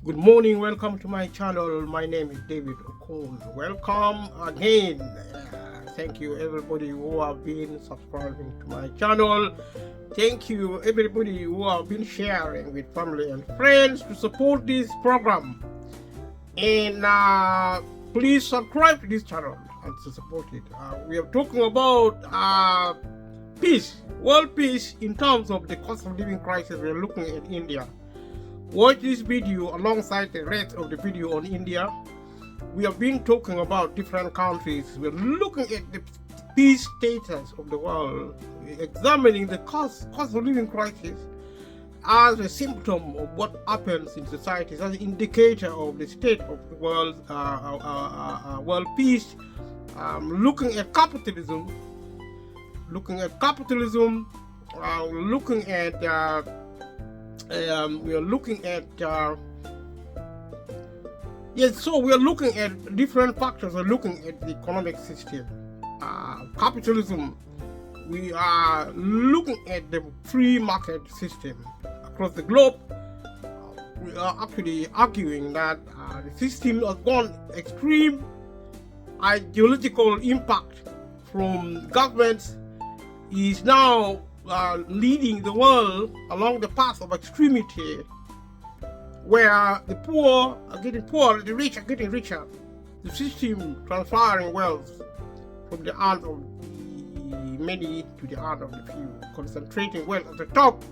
Good morning, welcome to my channel. My name is David Okon. Welcome again. Thank you everybody who have been subscribing to my channel. Thank you everybody who have been sharing with family and friends to support this program. And please subscribe to this channel and to support it. We are talking about peace, world peace in terms of the cost of living crisis. We are looking at India. Watch this video alongside the rest of the video on India. We have been talking about different countries. We're looking at the peace status of the world, examining the cost of living crisis as a symptom of what happens in societies, as an indicator of the state of the world peace. Looking at capitalism, looking at we are looking at so we are looking at different factors. We're looking at the economic system, capitalism. We are looking at the free market system across the globe. We are actually arguing that the system has gone extreme. Ideological impact from governments is now leading the world along the path of extremity, where the poor are getting poorer, the rich are getting richer, the system transferring wealth from the hand of the many to the hand of the few, concentrating wealth at the top,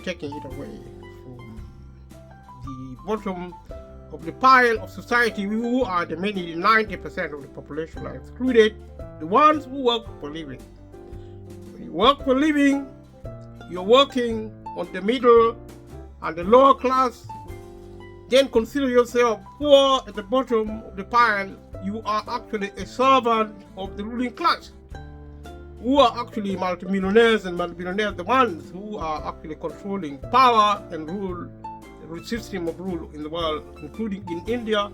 taking it away from the bottom of the pile of society, who are the many. 90% of the population are excluded, the ones who work for living. Work for living, you're working on the middle and the lower class, then consider yourself poor at the bottom of the pile. You are actually a servant of the ruling class, who are actually multimillionaires and multimillionaires, the ones who are actually controlling power and rule, the system of rule in the world, including in India.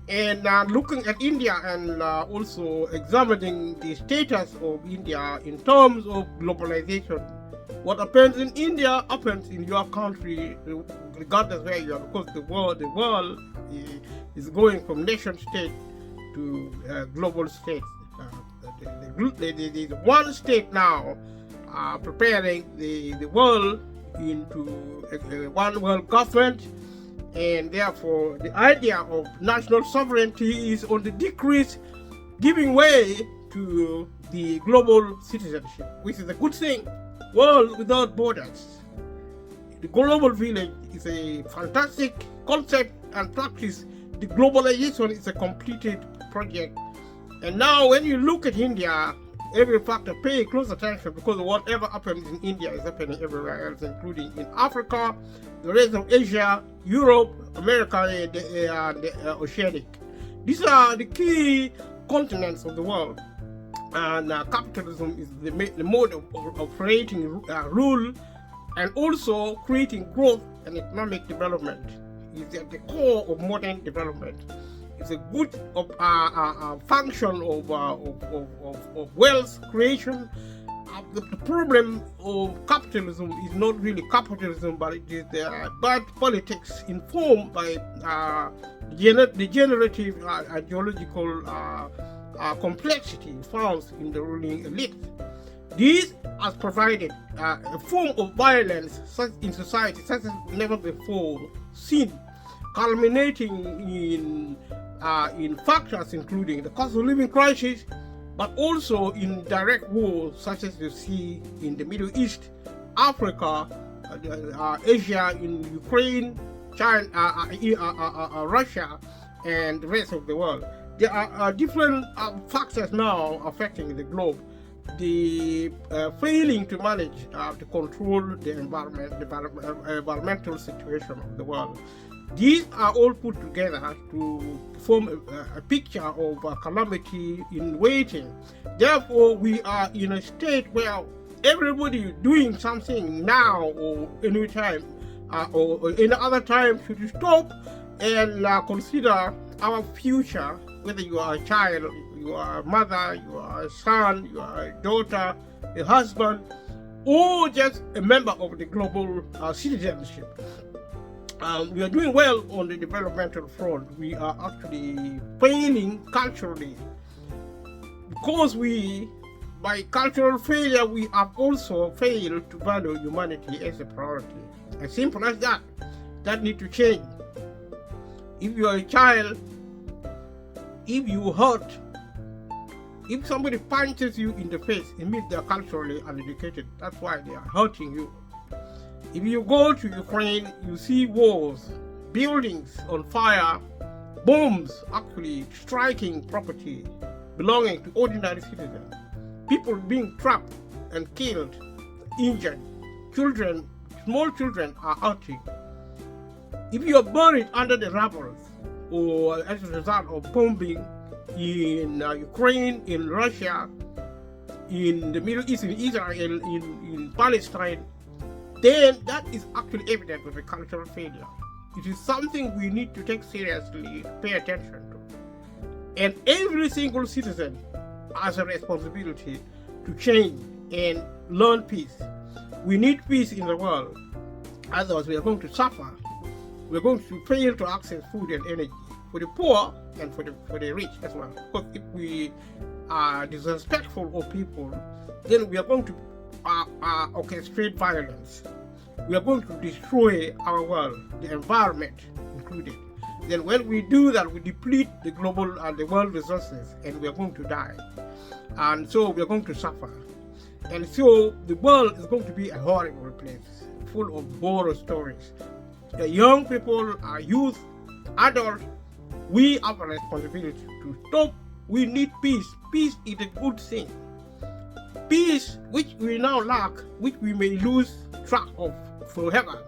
And looking at India and also examining the status of India in terms of globalization. What happens in India happens in your country, regardless where you are, because the world is going from nation state to global states. There's one state now preparing the world into one world government. And therefore, the idea of national sovereignty is on the decrease, giving way to the global citizenship, which is a good thing. World without borders. The global village is a fantastic concept and practice. The globalization is a completed project. And now when you look at India, every factor, pay close attention, because whatever happens in India is happening everywhere else, including in Africa, the rest of Asia, Europe, America, and the Oceanic. These are the key continents of the world. And capitalism is the mode of operating rule, and also creating growth and economic development. Is at the core of modern development. It's a good function of wealth creation. The problem of capitalism is not really capitalism, but it is bad politics informed by the generative ideological complexity found in the ruling elite. This has provided a form of violence in society such as never before seen, culminating in factors including the cost of living crisis, but also in direct wars such as you see in the Middle East, Africa, Asia, in Ukraine, China, Russia, and the rest of the world. There are different factors now affecting the globe. The failing to manage to control the environmental situation of the world. These are all put together to form a picture of calamity in waiting. Therefore, we are in a state where everybody doing something now or any time or any other time should stop and consider our future, whether you are a child, you are a mother, you are a son, you are a daughter, a husband, or just a member of the global citizenship. We are doing well on the developmental front. We are actually failing culturally because by cultural failure, we have also failed to value humanity as a priority. As simple as that. That need to change. If you are a child, if you hurt, if somebody punches you in the face, it means they are culturally uneducated. That's why they are hurting you. If you go to Ukraine, you see wars, buildings on fire, bombs actually striking property belonging to ordinary citizens, people being trapped and killed, injured, children, small children are hurting. If you are buried under the rubble or as a result of bombing in Ukraine, in Russia, in the Middle East, in Israel, in Palestine, then that is actually evidence of a cultural failure. It is something we need to take seriously, pay attention to. And every single citizen has a responsibility to change and learn peace. We need peace in the world. Otherwise, we are going to suffer. We are going to fail to access food and energy for the poor and for the rich as well. Because if we are disrespectful of people, then we are going to orchestrate violence. We are going to destroy our world, the environment included. Then when we do that, we deplete the global and the world resources, and we are going to die. And so we are going to suffer. And so the world is going to be a horrible place, full of horror stories. The young people, our youth, adults, we have a responsibility to stop. We need peace. Peace is a good thing. Peace, which we now lack, which we may lose track of forever,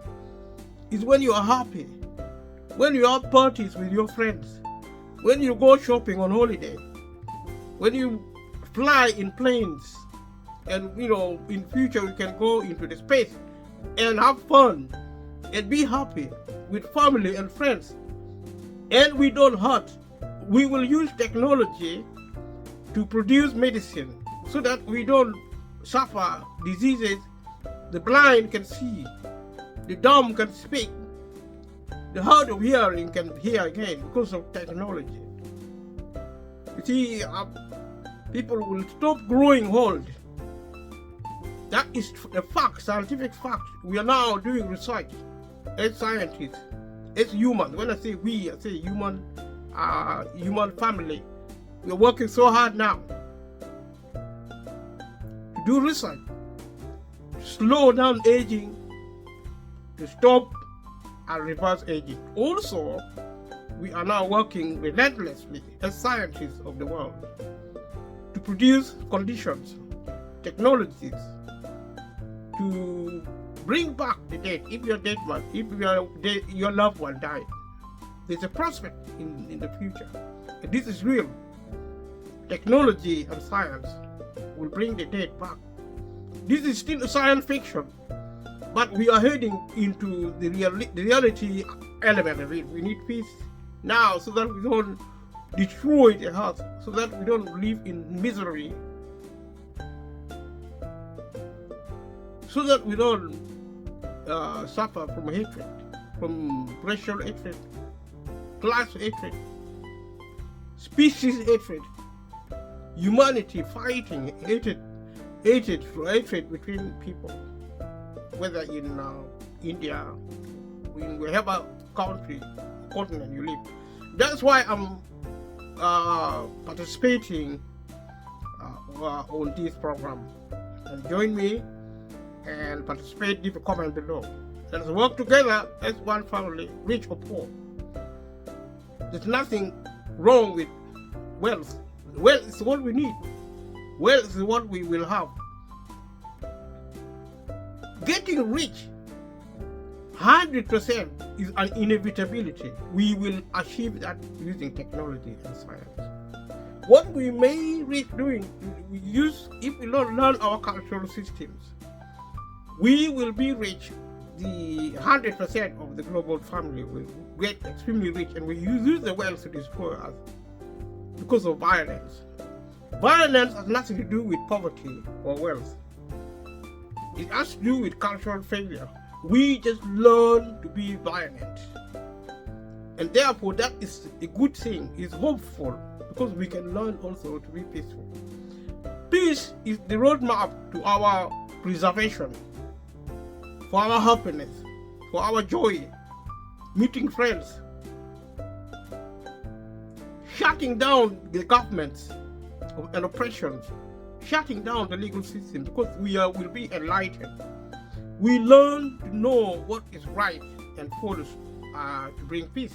is when you are happy, when you have parties with your friends, when you go shopping on holiday, when you fly in planes, and in future we can go into the space and have fun and be happy with family and friends, and we don't hurt. We will use technology to produce medicine so that we don't suffer diseases. The blind can see, the dumb can speak, the hard of hearing can hear again because of technology. You see, people will stop growing old. That is a fact, scientific fact. We are now doing research as scientists, as humans. When I say we, I say human family. We are working so hard now to do research, to slow down aging, to stop and reverse aging. Also, we are now working relentlessly as scientists of the world to produce conditions, technologies, to bring back the dead. If your dead man, if your loved one died, there's a prospect in the future. And this is real. Technology and science will bring the dead back. This is still science fiction, but we are heading into the reality element of it. We need peace now so that we don't destroy the earth, so that we don't live in misery, so that we don't suffer from hatred, from racial hatred, class hatred, species hatred, humanity fighting, hatred between people, whether in India, in wherever country, continent you live. That's why I'm participating on this program. And join me and participate, leave a comment below. Let's work together as one family, rich or poor. There's nothing wrong with wealth. Wealth is what we need. Wealth is what we will have. Getting rich 100% is an inevitability. We will achieve that using technology and science. What we may reach doing, if we don't learn our cultural systems, we will be rich. The 100% of the global family will get extremely rich, and we use the wealth to destroy us because of violence. Violence has nothing to do with poverty or wealth. It has to do with cultural failure. We just learn to be violent. And therefore, that is a good thing, it's hopeful, because we can learn also to be peaceful. Peace is the roadmap to our preservation, for our happiness, for our joy, meeting friends, shutting down the governments and oppressions, shutting down the legal system, because we will be enlightened. We learn to know what is right and false to bring peace.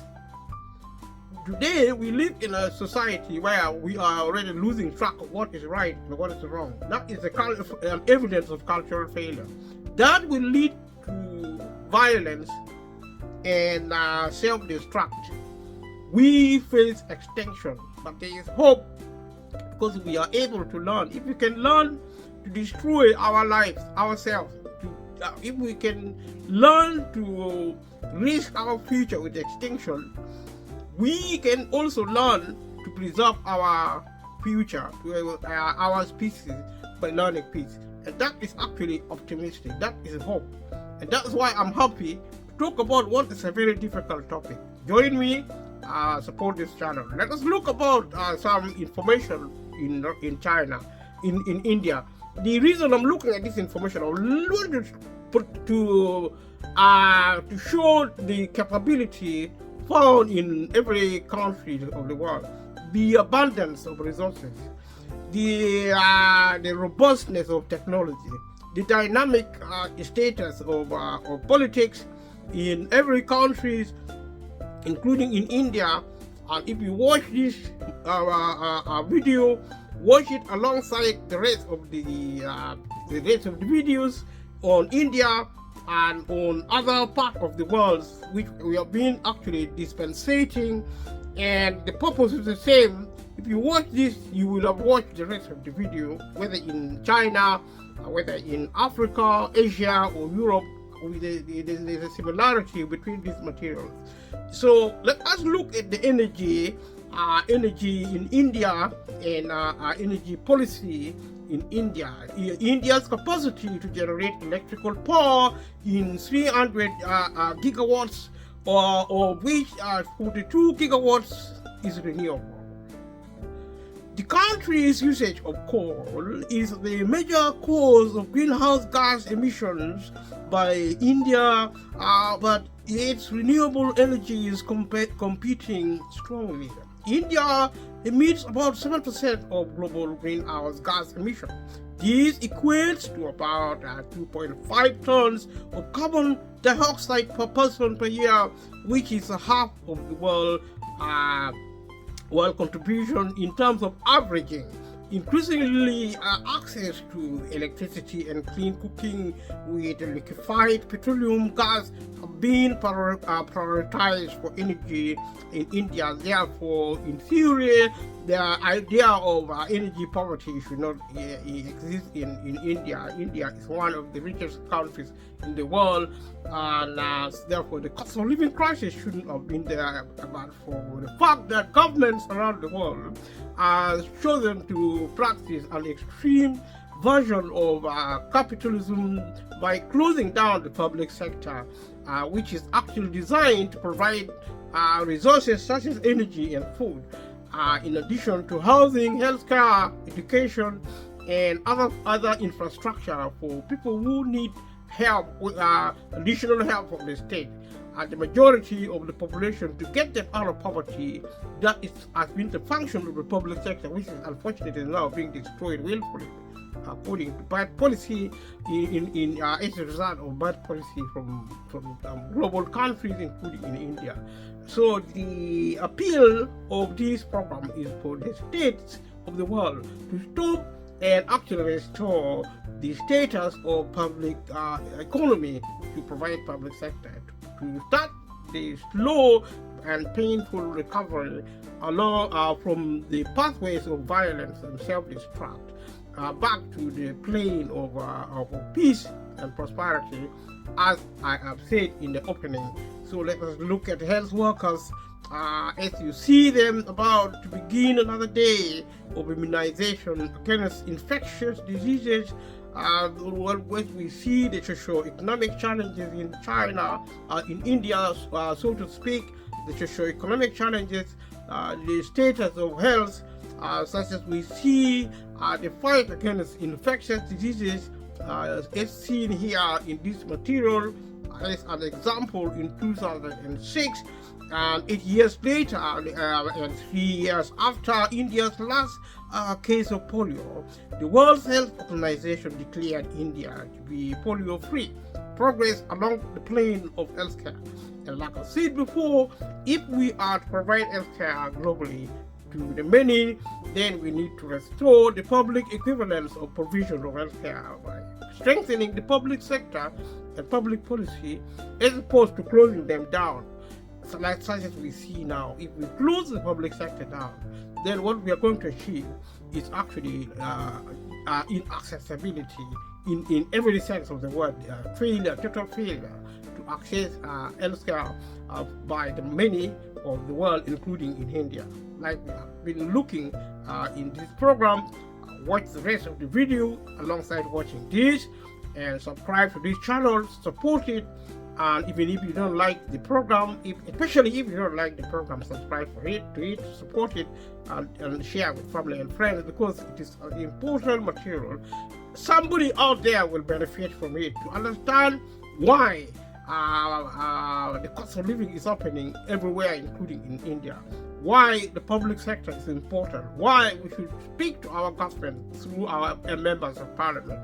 Today, we live in a society where we are already losing track of what is right and what is wrong. That is an evidence of cultural failure. That will lead to violence and self-destruct. We face extinction, but there is hope because we are able to learn. If we can learn to destroy our lives, ourselves, if we can learn to risk our future with extinction, we can also learn to preserve our future, our species, by learning peace. And that is actually optimistic. That is hope. And that's why I'm happy to talk about what is a very difficult topic. Join me, support this channel. Let us look about some information in China, in India. The reason I'm looking at this information, I want to show the capability found in every country of the world, the abundance of resources, the robustness of technology, the dynamic status of politics in every country, including in India. And if you watch this video, watch it alongside the rest of the videos on India and on other parts of the world, which we have been actually dispensating, and the purpose is the same. If you watch this, you will have watched the rest of the video, whether in China, whether in Africa, Asia, or Europe. There's a similarity between these materials. So let us look at the energy in India and energy policy in India. India's capacity to generate electrical power in 300 gigawatts, of which 42 gigawatts is renewable. The country's usage of coal is the major cause of greenhouse gas emissions by India, but its renewable energy is competing strongly. India emits about 7% of global greenhouse gas emissions. This equates to about 2.5 tons of carbon dioxide per person per year, which is half of the world contribution in terms of averaging. Increasingly, access to electricity and clean cooking with liquefied petroleum gas have been prioritized for energy in India. Therefore, in theory, the idea of energy poverty should not exist in India. India is one of the richest countries in the world, and therefore the cost of living crisis shouldn't have been there. But for the fact that governments around the world are chosen to practice an extreme version of capitalism by closing down the public sector, which is actually designed to provide resources such as energy and food, in addition to housing, healthcare, education, and other infrastructure for people who need help with additional help from the state. The majority of the population, to get them out of poverty, that has been the function of the public sector, which is unfortunately now being destroyed willfully, according to bad policy as a result of bad policy from global countries, including in India. So the appeal of this program is for the states of the world to stop and actually restore the status of public economy to provide public sector, to start the slow and painful recovery along from the pathways of violence and self-destruct back to the plane of peace and prosperity, as I have said in the opening. So let us look at health workers as you see them about to begin another day of immunization against infectious diseases When we see the socio-economic challenges in China, in India, so to speak, the socio-economic challenges, the status of health, such as we see the fight against infectious diseases, as seen here in this material, as an example in 2006, and 8 years later, and 3 years after India's last case of polio, the World Health Organization declared India to be polio-free. Progress along the plane of healthcare. And like I said before, if we are to provide healthcare globally to the many, then we need to restore the public equivalence of provision of healthcare by strengthening the public sector and public policy as opposed to closing them down. So like such as we see now, if we close the public sector down, then what we are going to achieve is actually inaccessibility in every sense of the word, failure, total failure to access healthcare by the many of the world, including in India. Like we have been looking in this program, watch the rest of the video alongside watching this, and subscribe to this channel, support it. And even if you don't like the program, especially if you don't like the program, subscribe to it, support it, and share with family and friends, because it is an important material. Somebody out there will benefit from it to understand why the cost of living is happening everywhere, including in India. Why the public sector is important. Why we should speak to our government through our members of parliament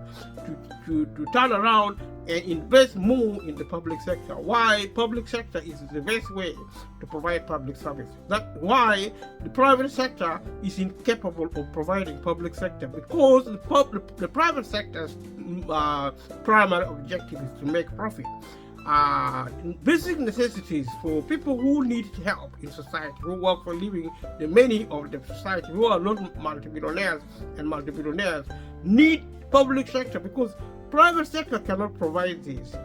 to turn around and invest more in the public sector. Why public sector is the best way to provide public service. That's why the private sector is incapable of providing public sector, because the private sector's primary objective is to make profit. Basic necessities for people who need help in society, who work for a living, the many of the society who are not multimillionaires and multimillionaires, need public sector, because private sector cannot provide this.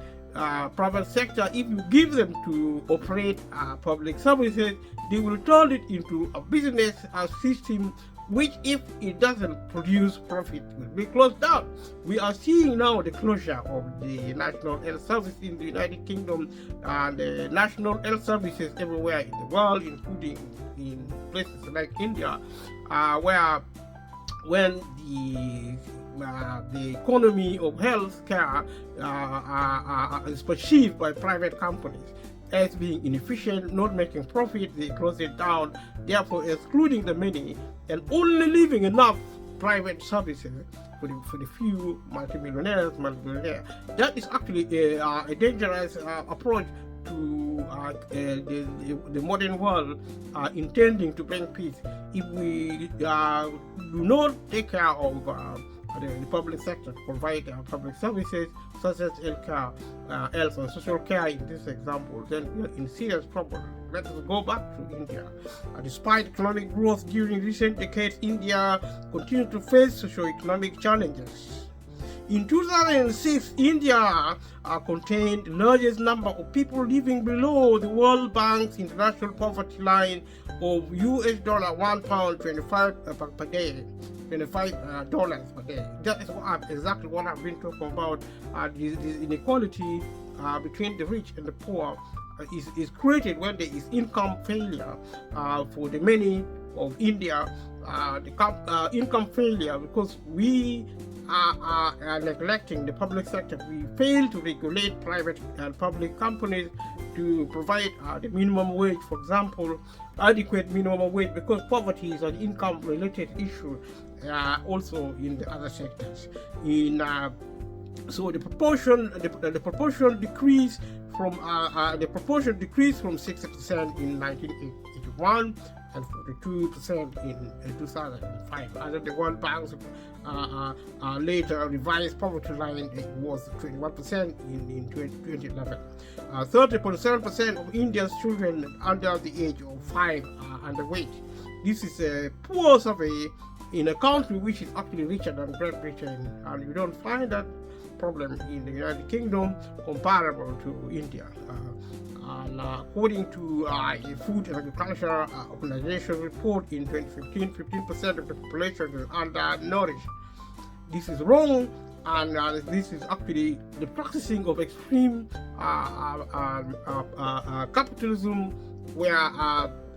Private sector, if you give them to operate public services, they will turn it into a business system which, if it doesn't produce profit, will be closed down. We are seeing now the closure of the National Health Service in the United Kingdom and the National Health Services everywhere in the world, including in places like India, where when the economy of healthcare is perceived by private companies as being inefficient, not making profit, they close it down, therefore excluding the many and only leaving enough private services for the few multimillionaires. That is actually a dangerous approach to the modern world intending to bring peace. If we do not take care of the public sector to provide public services such as health and social care in this example, then we are in serious trouble. Let us go back to India. Despite economic growth during recent decades, India continued to face socio-economic challenges. In 2006, India contained the largest number of people living below the World Bank's international poverty line of US dollar £1.25 per day. $25 per day. That is exactly what I've been talking about. This inequality between the rich and the poor is created when there is income failure for the many of India. The income failure because we are neglecting the public sector. We fail to regulate private and public companies to provide the minimum wage, for example, adequate minimum wage, because poverty is an income-related issue also in the other sectors. So the proportion decreased from 60% in 1981 and 42% in 2005. Under the World Bank's later revised poverty line, it was 21% in 2011. 30.7% of India's children under the age of 5 are underweight. This is a poor survey in a country which is actually richer than Great Britain, and you don't find that problem in the United Kingdom comparable to India. And according to a Food and Agriculture Organization report in 2015, 15% of the population is undernourished. This is wrong, and this is actually the practicing of extreme capitalism, where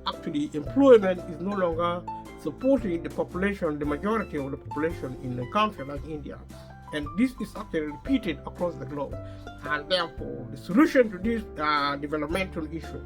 actually employment is no longer supporting the population, the majority of the population in a country like India. And this is actually repeated across the globe. And therefore, the solution to this developmental issue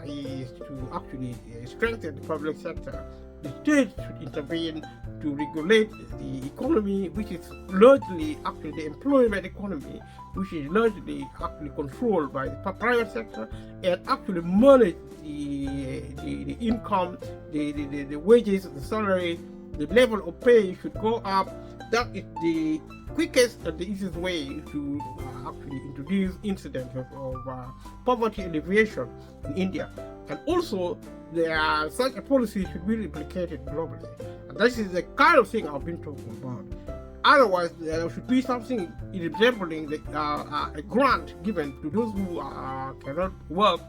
is to actually strengthen the public sector. The state should intervene to regulate the economy, which is largely actually the employment economy, which is largely actually controlled by the private sector, and actually manage the income, the wages, the salary, the level of pay should go up. That is the quickest and the easiest way to actually introduce incidents of poverty alleviation in India. And also, such a policy should be replicated globally. And this is the kind of thing I've been talking about. Otherwise, there should be something resembling a grant given to those who cannot work,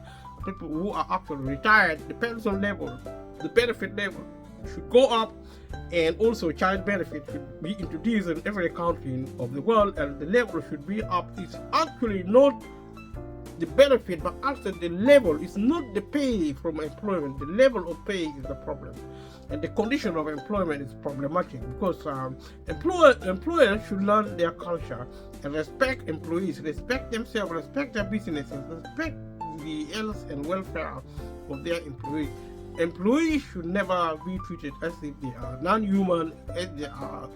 people who are actually retired. The pension level, the benefit level should go up, and also child benefit should be introduced in every country of the world, and the level should be up. It's actually not the benefit, but also the level. It's not the pay from employment. The level of pay is the problem, and the condition of employment is problematic, because employers should learn their culture and respect employees, respect themselves, respect their businesses, respect the health and welfare of their employees. Employees should never be treated as if they are non-human, as they are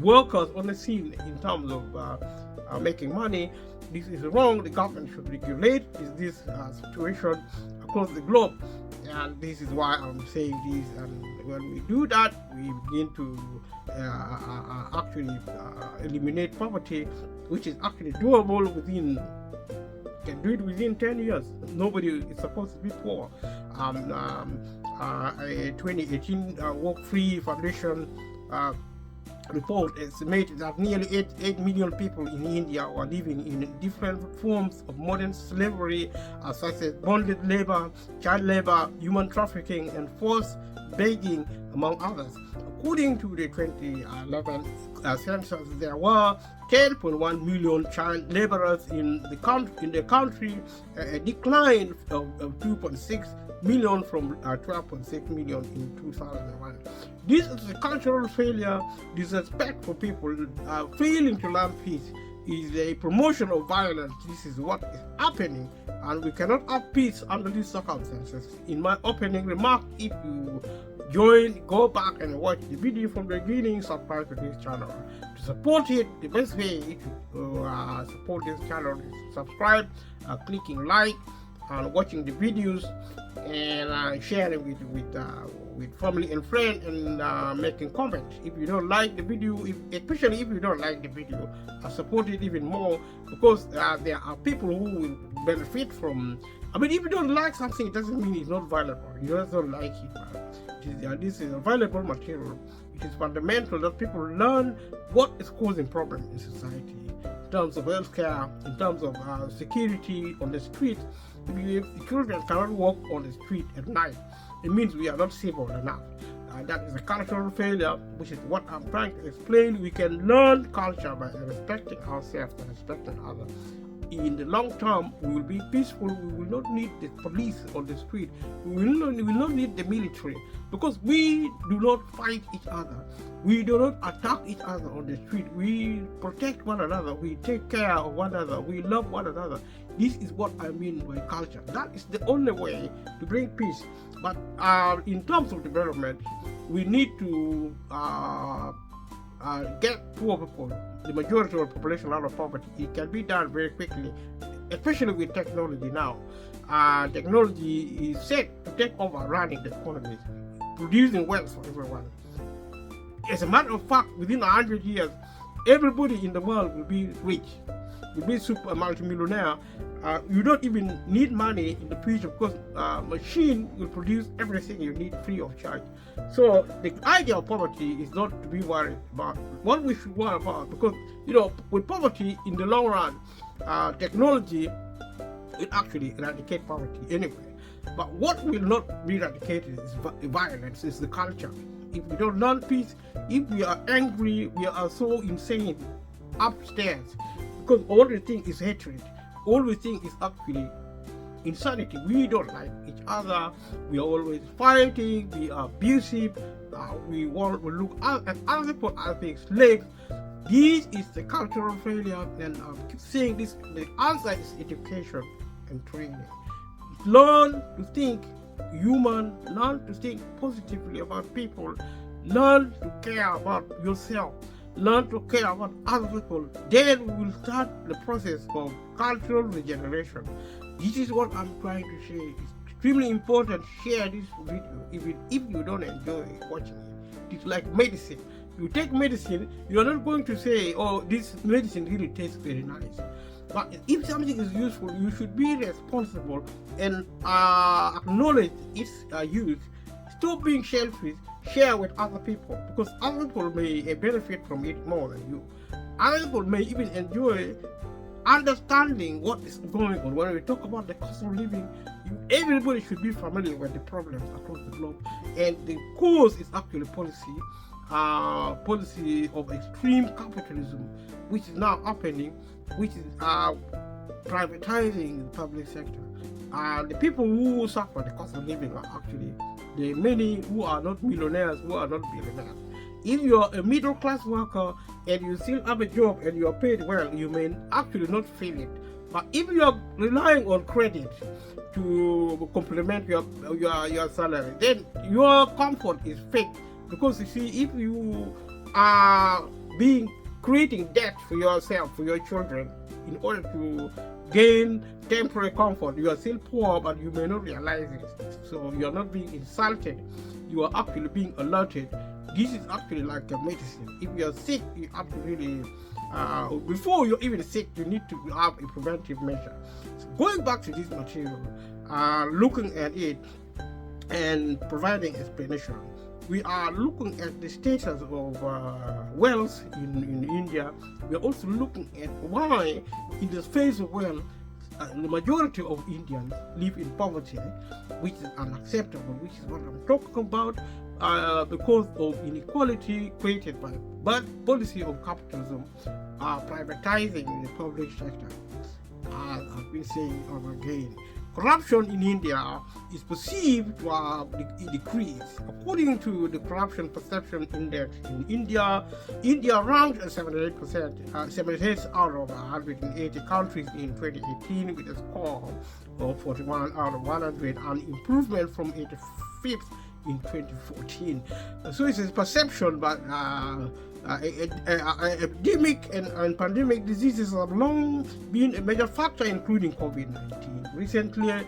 workers on the scene in terms of making money. This is wrong. The government should regulate this situation across the globe, and this is why I'm saying this. And when we do that, we begin to actually eliminate poverty, which is actually doable within. Can do it within 10 years. Nobody is supposed to be poor. A 2018 Work Free Foundation report estimated that nearly 8 million people in India are living in different forms of modern slavery, such as bonded labor, child labor, human trafficking, and forced begging, among others. According to the 2011 census, there were 10.1 million child laborers in the country, a decline of 2.6 million from 12.6 million in 2001. This is a cultural failure, disrespect for people, failing to learn peace is a promotion of violence. This is what is happening, and we cannot have peace under these circumstances. In my opening remark, if you go back and watch the video from the beginning, subscribe to this channel. To support it, the best way to support this channel is subscribe, clicking like, and watching the videos, and sharing with family and friends, and making comments. If you don't like the video, especially if you don't like the video, support it even more, because there are people who will benefit from. I mean, if you don't like something, it doesn't mean it's not valuable. You just don't like it. This is a valuable material. It is fundamental that people learn what is causing problems in society, in terms of healthcare, in terms of security on the street. If children cannot walk on the street at night, it means we are not civil enough. That is a cultural failure, which is what I'm trying to explain. We can learn culture by respecting ourselves and respecting others. In the long term, we will be peaceful. We will not need the police on the street. We will not need the military, because we do not fight each other. We do not attack each other on the street. We protect one another. We take care of one another. We love one another. This is what I mean by culture. That is the only way to bring peace. But in terms of development, we need to get poor people, the majority of the population, out of poverty. It can be done very quickly, especially with technology now. Technology is set to take over running the economy, producing wealth for everyone. As a matter of fact, within 100 years, everybody in the world will be rich, will be super multimillionaire. You don't even need money in the future, because machine will produce everything you need free of charge. So the idea of poverty is not to be worried about. What we should worry about, because with poverty in the long run, technology will actually eradicate poverty anyway. But what will not be eradicated is violence, is the culture. If we don't learn peace, if we are angry, we are so insane upstairs, because all we think is hatred. All we think is actually insanity. We don't like each other. We are always fighting. We are abusive. We look at other people as being slaves. This is the cultural failure, and I keep saying this: the answer is education and training. Learn to think human. Learn to think positively about people. Learn to care about yourself. Learn to care about other people. Then we will start the process of cultural regeneration. This is what I'm trying to say. It's extremely important. Share this video even if you don't enjoy watching it. It's like medicine. You take medicine, you are not going to say, oh, this medicine really tastes very nice. But if something is useful, you should be responsible and acknowledge its use. Stop being selfish. Share with other people, because other people may benefit from it more than you. Other people may even enjoy understanding what is going on. When we talk about the cost of living, everybody should be familiar with the problems across the globe, and the cause is actually policy of extreme capitalism, which is now happening, which is privatizing the public sector. The people who suffer the cost of living are actually the many who are not millionaires, who are not billionaires. If you are a middle class worker and you still have a job and you are paid well, you may actually not feel it. But if you are relying on credit to complement your salary, then your comfort is fake. Because you see, if you are creating debt for yourself, for your children, in order to gain temporary comfort, you are still poor, but you may not realize it. So you are not being insulted, you are actually being alerted. This is actually like a medicine. If you are sick, you have to really, before you're even sick, you need to have a preventive measure. So going back to this material, looking at it and providing explanation, we are looking at the status of wealth in India. We are also looking at why, in the face of wealth, the majority of Indians live in poverty, which is unacceptable, which is what I'm talking about, because of inequality created by bad policy of capitalism, privatizing the public sector. As I've been saying over again, corruption in India is perceived to have decreased. According to the Corruption Perception Index in India, India ranked 78%, 78 out of 180 countries in 2018 with a score of 41 out of 100, an improvement from 85th in 2014. So it's a perception, but epidemic and pandemic diseases have long been a major factor, including COVID-19. Recently,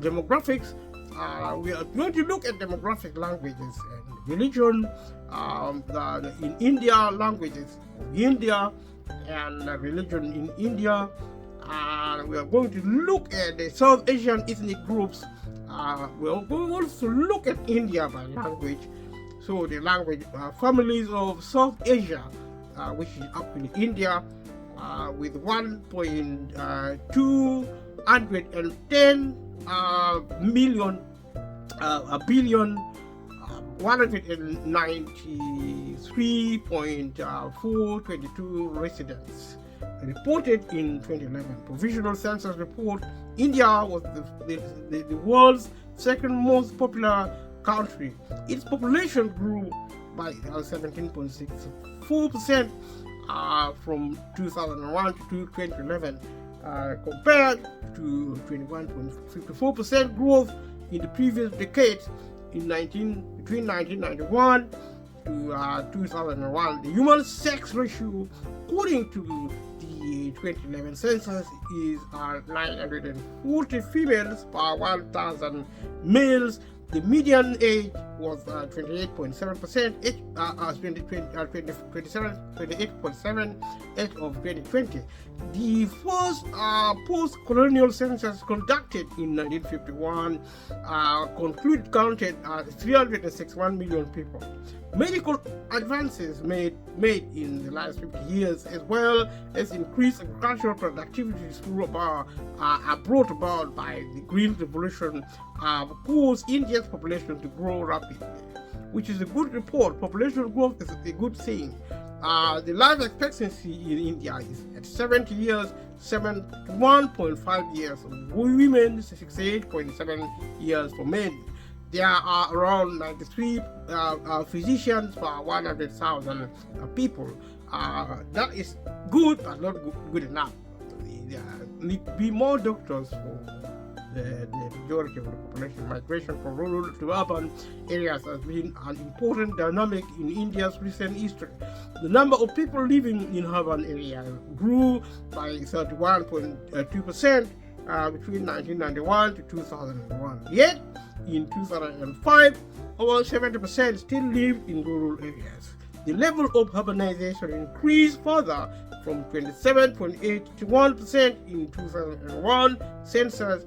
demographics, we are going to look at demographic, languages and religion, in India, languages of India and religion in India. We are going to look at the South Asian ethnic groups. We are going also to look at India by language. So the language families of South Asia, which is actually India, with 1.210 billion 193.422 residents reported in 2011. Provisional census report, India was the world's second most popular country. Its population grew by 17.64% from 2001 to 2011, compared to 21.54% growth in the previous decade. Between 1991 to 2001, the human sex ratio, according to the 2011 census, is 940 females per 1,000 males. The median age was 28.7%, 28.7 age of 2020. The first post-colonial census conducted in 1951 counted 361 million people. Medical advances made in the last 50 years, as well as increased agricultural productivity are brought about by the Green Revolution, caused India's population to grow rapidly, which is a good report. Population growth is a good thing. The life expectancy in India is at 70 years, 71.5 years for women, 68.7 years for men. There are around 93 physicians per 100,000 people. That is good, but not good enough. There need to be more doctors for the majority of the population. Migration from rural to urban areas has been an important dynamic in India's recent history. The number of people living in urban areas grew by 31.2% between 1991 to 2001. Yet, in 2005, over 70% still lived in rural areas. The level of urbanization increased further from 27.81% in 2001 census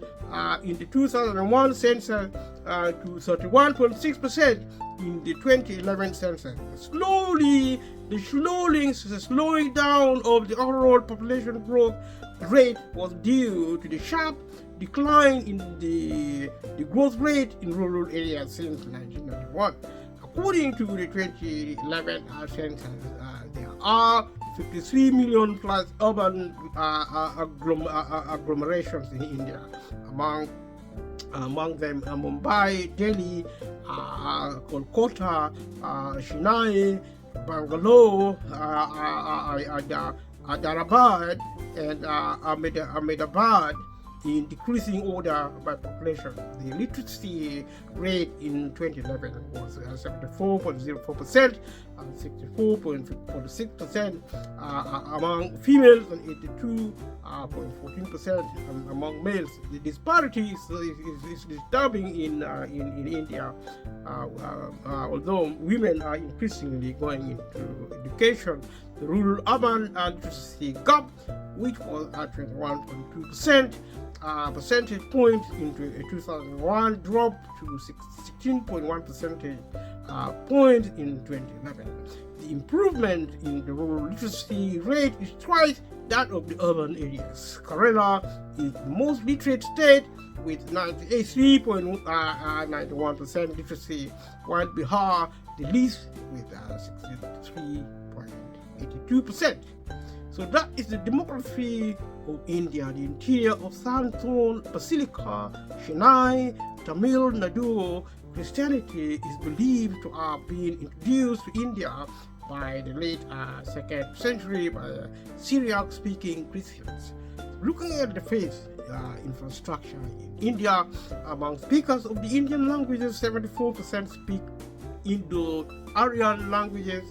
in the 2001 census to 31.6% in the 2011 census. The slowing down of the overall population growth rate was due to the sharp decline in the growth rate in rural areas since 1991. According to the 2011 census, there are 53 million plus urban agglomerations in India. Among them, Mumbai, Delhi, Kolkata, Chennai, Bangalore, Hyderabad, and Ahmedabad in decreasing order by population. The literacy rate in 2011 was 74.04% and 64.46% among females and 82.14% among males. The disparity is disturbing in India, although women are increasingly going into education. The rural-urban literacy gap, which was at 21.2%, percentage point in 2001, dropped to 16.1 percentage point in 2011. The improvement in the rural literacy rate is twice that of the urban areas. Kerala is the most literate state with 93.91% literacy, while Bihar the least with 63.82%. So that is the demography of India. The interior of Santon, Basilica, Chennai, Tamil Nadu. Christianity is believed to have been introduced to India by the late 2nd century by Syriac-speaking Christians. Looking at the faith infrastructure in India, among speakers of the Indian languages, 74% speak Indo-Aryan languages,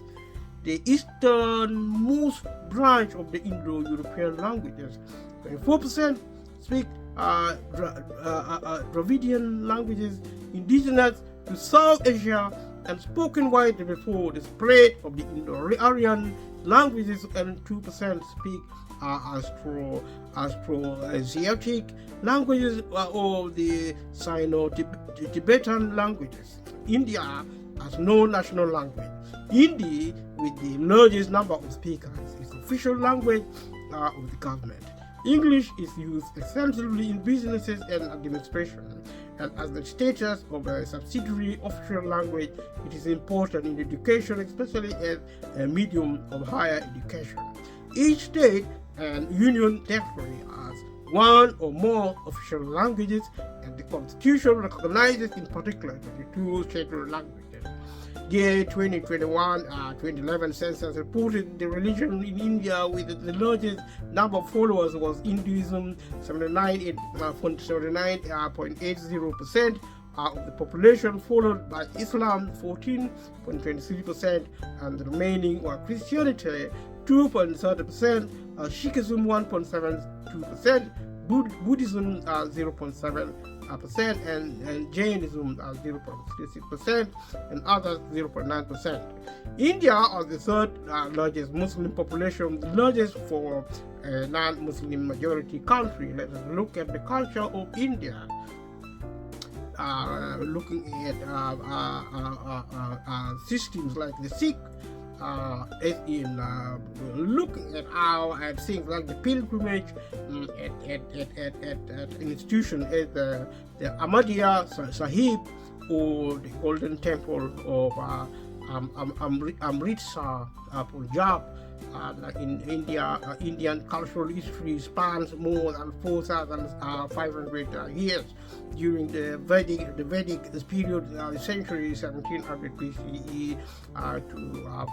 the easternmost branch of the Indo-European languages. 24% speak Dravidian languages indigenous to South Asia and spoken widely before the spread of the Indo-Aryan languages, and 2% speak Austro-Asiatic languages or the Sino-Tibetan languages. India has no national language. Hindi, with the largest number of speakers, is the official language of the government. English is used extensively in businesses and administration, and as the status of a subsidiary official language, it is important in education, especially as a medium of higher education. Each state and union territory has one or more official languages, and the Constitution recognizes in particular 22 scheduled languages. The 2021-2011 census reported the religion in India with the largest number of followers was Hinduism, 79.80% of the population, followed by Islam, 14.23%, and the remaining were Christianity, 2.30%, Sikhism, 1.72%, Buddhism, 0.7%, and Jainism 0.36%, and others 0.9%. India is the third largest Muslim population, the largest for a non-Muslim majority country. Let us look at the culture of India. Looking at systems like the Sikh, looking at things like the pilgrimage at institutions as the Ahmadiyya Sahib or the Golden Temple of Amritsar, Punjab. In India, Indian cultural history spans more than 4,500 years. During the Vedic period, century 1700 BCE to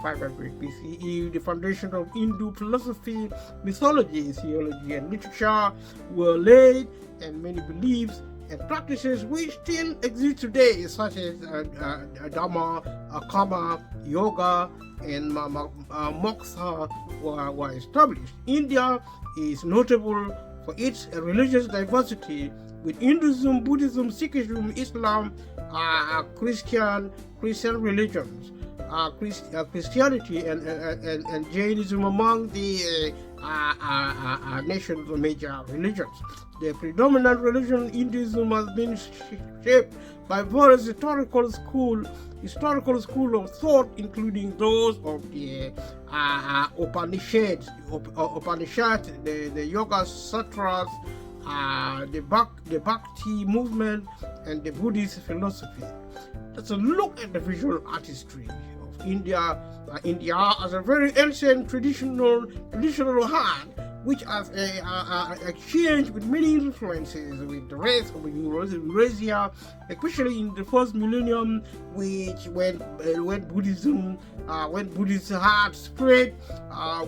500 BCE, the foundation of Hindu philosophy, mythology, theology, and literature were laid, and many beliefs and practices which still exist today, such as Dharma, Karma, Yoga, and Moksha were established. India is notable for its religious diversity, with Hinduism, Buddhism, Sikhism, Islam, Christian religions, Christianity, and Jainism among the nation's major religions. The predominant religion, Hinduism, has been shaped by various historical schools of thought, including those of the Upanishads, the Yoga Sutras, the Bhakti movement, and the Buddhist philosophy. Let's look at the visual artistry of India. India has a very ancient traditional art, which has exchanged with many influences with the rest of Eurasia, especially in the first millennium, when Buddhist art spread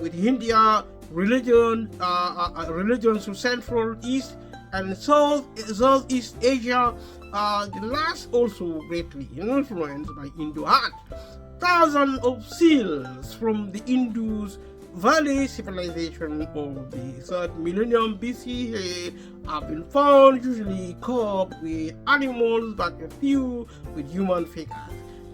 with India religions to Central, East, and Southeast Asia. The last also greatly influenced by Hindu art. Thousands of seals from the Indus Valley civilization of the 3rd millennium BCE have been found, usually carved with animals, but a few with human figures.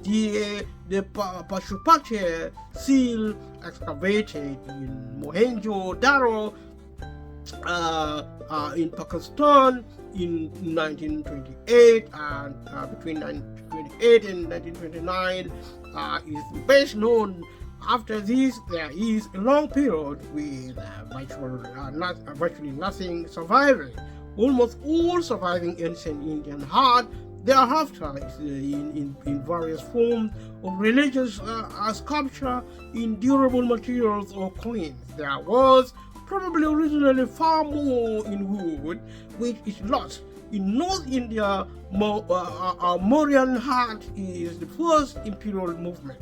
The Pashupati seal excavated in Mohenjo-Daro in Pakistan in 1928 and between 1928 and 1929 is best known. After this, there is a long period with virtually nothing surviving. Almost all surviving ancient Indian art thereafter is in various forms of religious sculpture in durable materials or coins. There was probably originally far more in wood, which is lost. In North India, Mauryan art is the first imperial movement.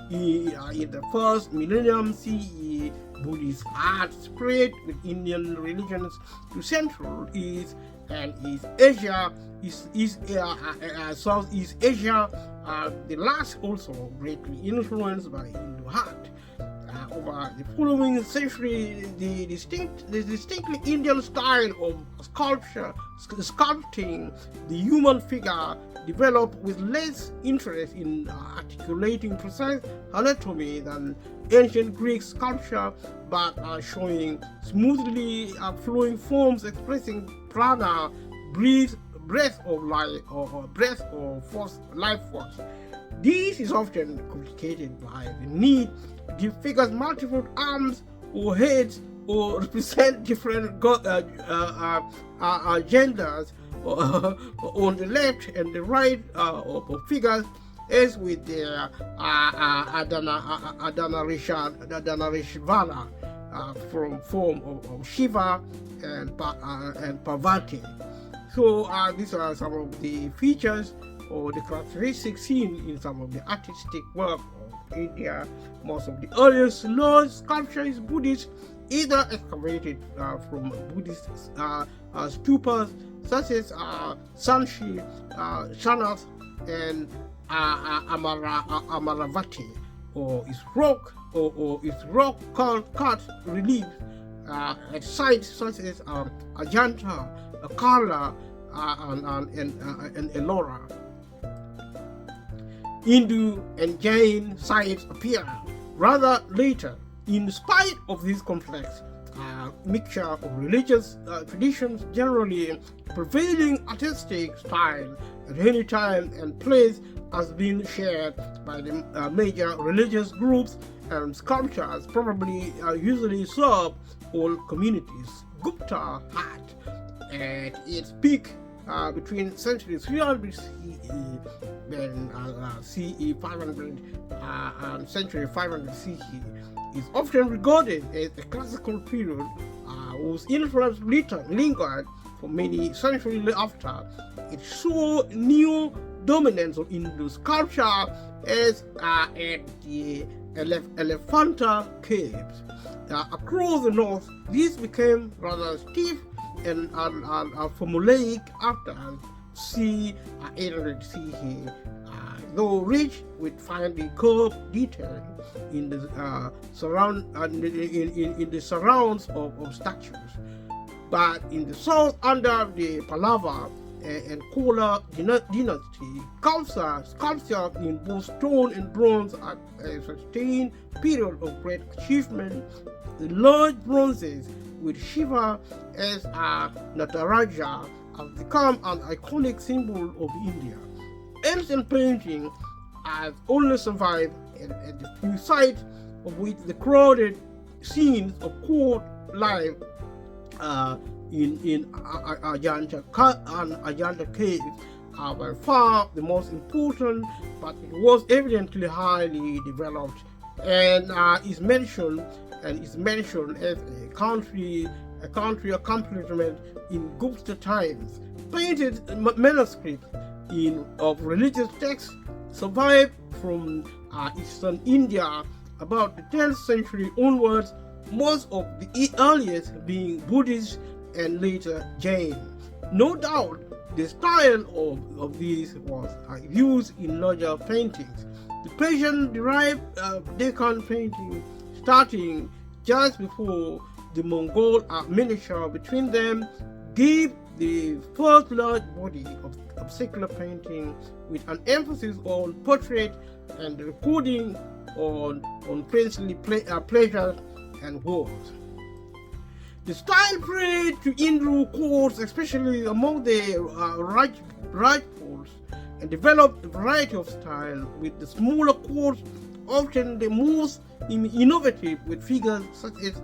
In the 1st millennium CE, Buddhist art spread with Indian religions to Central, East, and East Asia, Southeast Asia. The last also greatly influenced by Hindu art. Over the following century, the distinctly Indian style of sculpting the human figure developed with less interest in articulating precise anatomy than ancient Greek sculpture, but showing smoothly flowing forms expressing prana, breath of life, or breath of force, life force. This is often complicated by the need to give figures multiple arms or heads or represent different genders on the left and the right of figures, as with the Adhanarishvara from form of Shiva and Parvati. So these are some of the features or the characteristics seen in some of the artistic work of India. Most of the earliest large sculpture is Buddhist, either excavated from Buddhist stupas such as Sanchi, Shanath, and Amaravati, or its rock cut relief at sites such as Ajanta, Karla, and Ellora. Hindu and Jain sites appear rather later. In spite of this complex mixture of religious traditions, generally prevailing artistic style at any time and place has been shared by the major religious groups, and sculptures probably usually serve all communities. Gupta art at its peak between century 300 CE and CE 500 and century 500 CE is often regarded as a classical period whose influence lingered for many centuries after. It saw new dominance of Indus culture as at the Elephanta caves. Across the north, these became rather stiff and formulaic after c. 800 CE, though rich with finely curved detailing in the surrounds of statues. But in the south, under the Pallava and Chola dynasty, sculpture in both stone and bronze at a sustained period of great achievement. The large bronzes with Shiva as a Nataraja have become an iconic symbol of India. Ancient painting has only survived at the few sites of which the crowded scenes of court life in Ajanta caves are by far the most important, but it was evidently highly developed and is mentioned as a country accomplishment in Gupta times. Painted manuscripts of religious texts survived from eastern India about the 10th century onwards, most of the earliest being Buddhist and later Jain. No doubt the style of these was used in larger paintings. The Persian-derived Deccan painting, starting just before the Mongol miniature between them, gave the first large body of secular painting with an emphasis on portrait and recording on princely pleasures and wars. The style spread to Hindu courts, especially among the Rajputs, and developed a variety of styles, with the smaller courts often the most innovative, with figures such as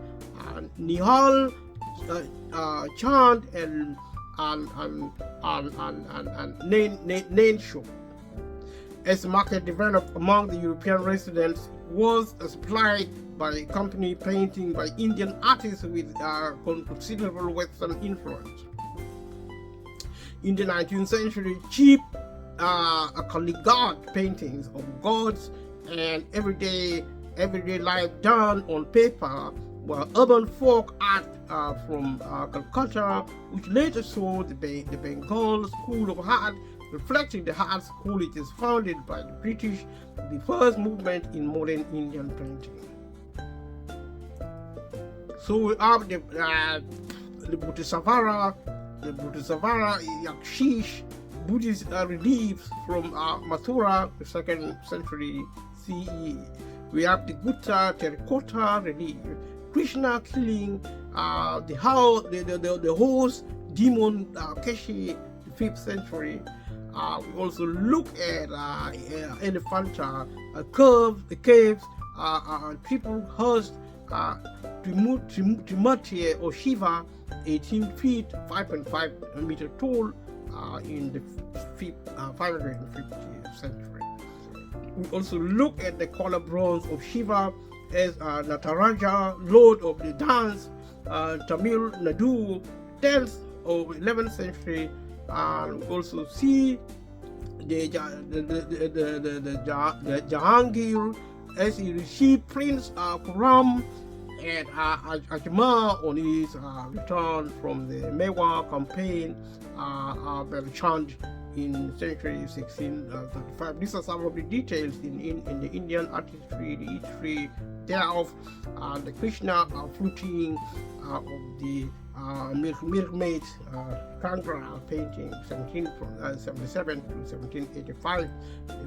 Nihal, Chand, and Nainshuk. As the market developed among the European residents, was supplied by company painting by Indian artists with considerable Western influence. In the 19th century, cheap calligraphed paintings of gods and everyday life done on paper were urban folk art from Calcutta, which later saw the Bengal School of Art, reflecting the arts qualities founded by the British, the first movement in modern Indian painting. So we have the Bodhisavara, Yakshish, Buddhist reliefs from Mathura, the 2nd century CE. We have the Gupta terracotta relief, Krishna killing the horse demon Keshi, the 5th century. We also look at Elephanta, the caves, triple host, Trimurti or Shiva, 18 feet, 5.5 meter tall, in the 550th century. We also look at the color bronze of Shiva as Nataraja, Lord of the Dance, Tamil Nadu, 10th or 11th century. And we also see the Jahangir as he received Prince Khurram at Ajmer on his return from the Mewar campaign, Belchand in century 1635. These are some of the details in the Indian artistry, the history thereof, the Krishna fluting of the Milkmaid Kangra painting, 1777 to 1785.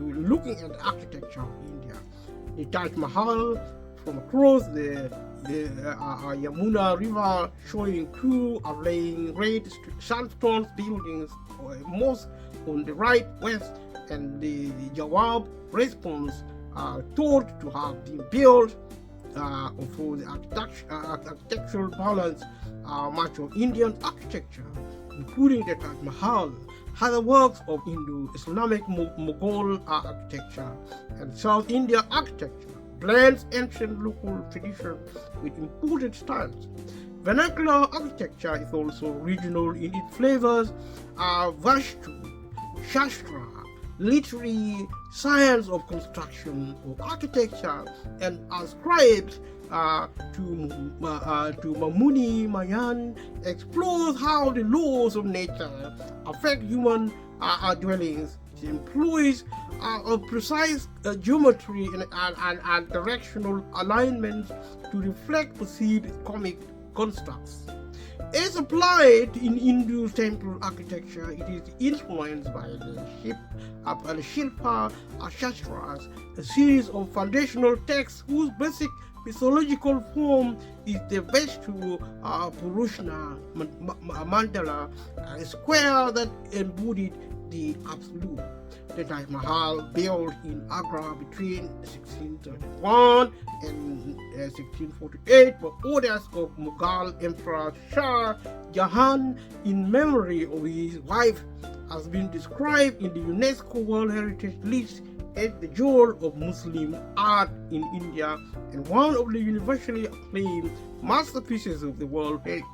We're looking at the architecture of India. The Taj Mahal from across the Yamuna River, showing two laying red sandstone buildings, a mosque on the right west, and the Jawab response thought to have been built for the architectural balance much of Indian architecture. including the Taj Mahal, other works of Indo-Islamic Mughal architecture and South India architecture, blends ancient local tradition with imported styles. Vernacular architecture is also regional in its flavors. Vastu, Shastra, literary science of construction or architecture, and ascribed to Mamuni Mayan, explores how the laws of nature affect human dwellings. It employs a precise geometry and directional alignments to reflect perceived cosmic constructs. As applied in Hindu temple architecture, it is influenced by the Shilpa Shastras, a series of foundational texts whose basic mythological form is the Vastu Purushna mandala, a square that embodied the Absolute. The Taj Mahal, built in Agra between 1631 and 1648 by orders of Mughal Emperor Shah Jahan in memory of his wife, has been described in the UNESCO World Heritage List as the jewel of Muslim art in India and one of the universally acclaimed masterpieces of the World Heritage.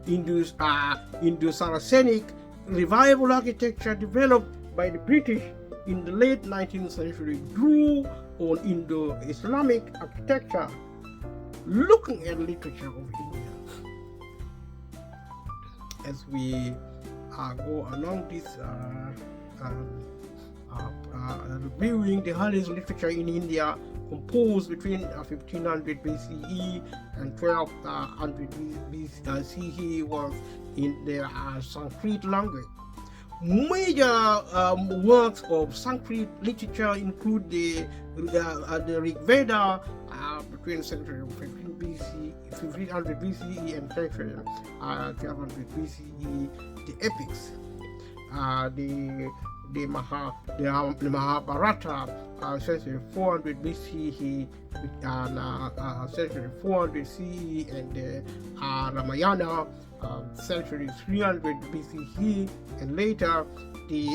Indo-Saracenic revival architecture developed by the British in the late 19th century drew on Indo-Islamic architecture. Looking at literature of India, as we go along this reviewing the earliest literature in India, composed between 1500 BCE and 1200 BCE, was in the Sanskrit language. Major works of Sanskrit literature include the Rig Veda between century 1500 BCE and century 1200 BCE, the epics, the Mahabharata, century 400 BCE and century 400 CE, and the Ramayana, century 300 BCE, and later the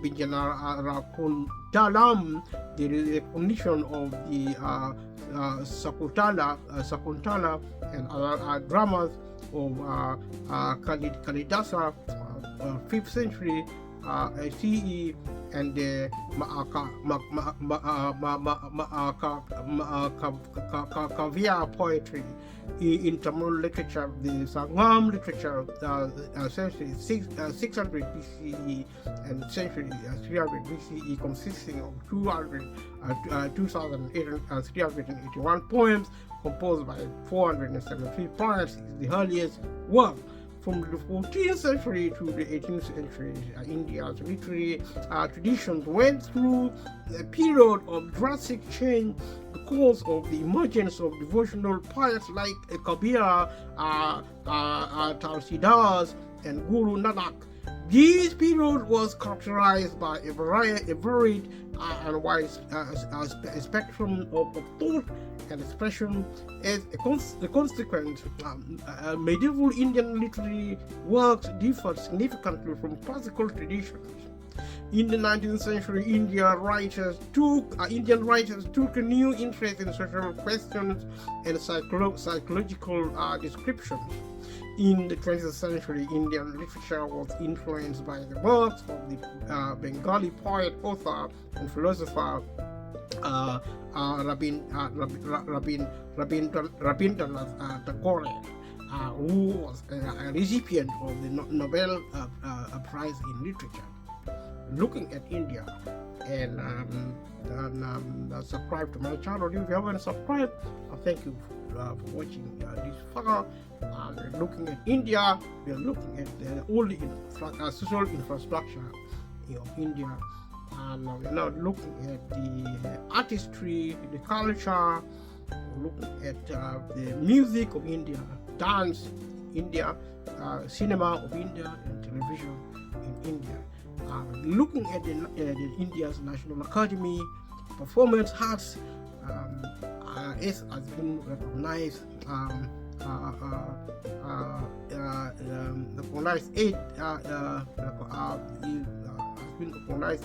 Vijayanakuntalam, the recognition of the Sakuntala and other dramas of Kalidasa, 5th century CE, and the Kavya poetry. In Tamil literature, the Sangam literature, century 600 BCE and century 300 BCE, consisting of 2,381 poems composed by 473 poets, is the earliest work. From the 14th century to the 18th century, India's literary traditions went through a period of drastic change because of the emergence of devotional poets like Kabir, Tulsidas, and Guru Nanak. This period was characterized by a varied and wide spectrum of thought and expression. As a consequence, medieval Indian literary works differed significantly from classical traditions. In the 19th century, Indian writers took a new interest in social questions and psychological descriptions. In the 20th century, Indian literature was influenced by the works of the Bengali poet, author, and philosopher Rabindranath Tagore, who was a recipient of the Nobel Prize in Literature. Looking at India, and subscribe to my channel. If you haven't subscribed, thank you for watching this far. Looking at India, we are looking at all the social infrastructure of India, and we're now looking at the artistry, the culture, looking at the music of India, dance in India, cinema of India, and television in India. Looking at India's National Academy, performance arts has been recognized recognized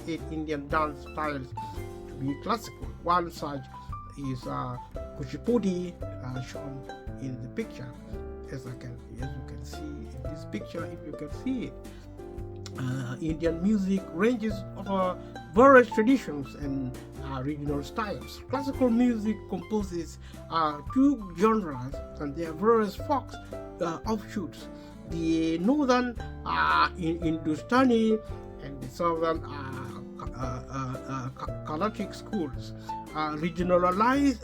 eight Indian dance styles to be classical. One such is Kuchipudi, shown in the picture, as you can see in this picture. If you can see it, Indian music ranges over various traditions and regional styles. Classical music composes two genres and their various folk offshoots: the northern Hindustani and the southern Carnatic schools. Regionalized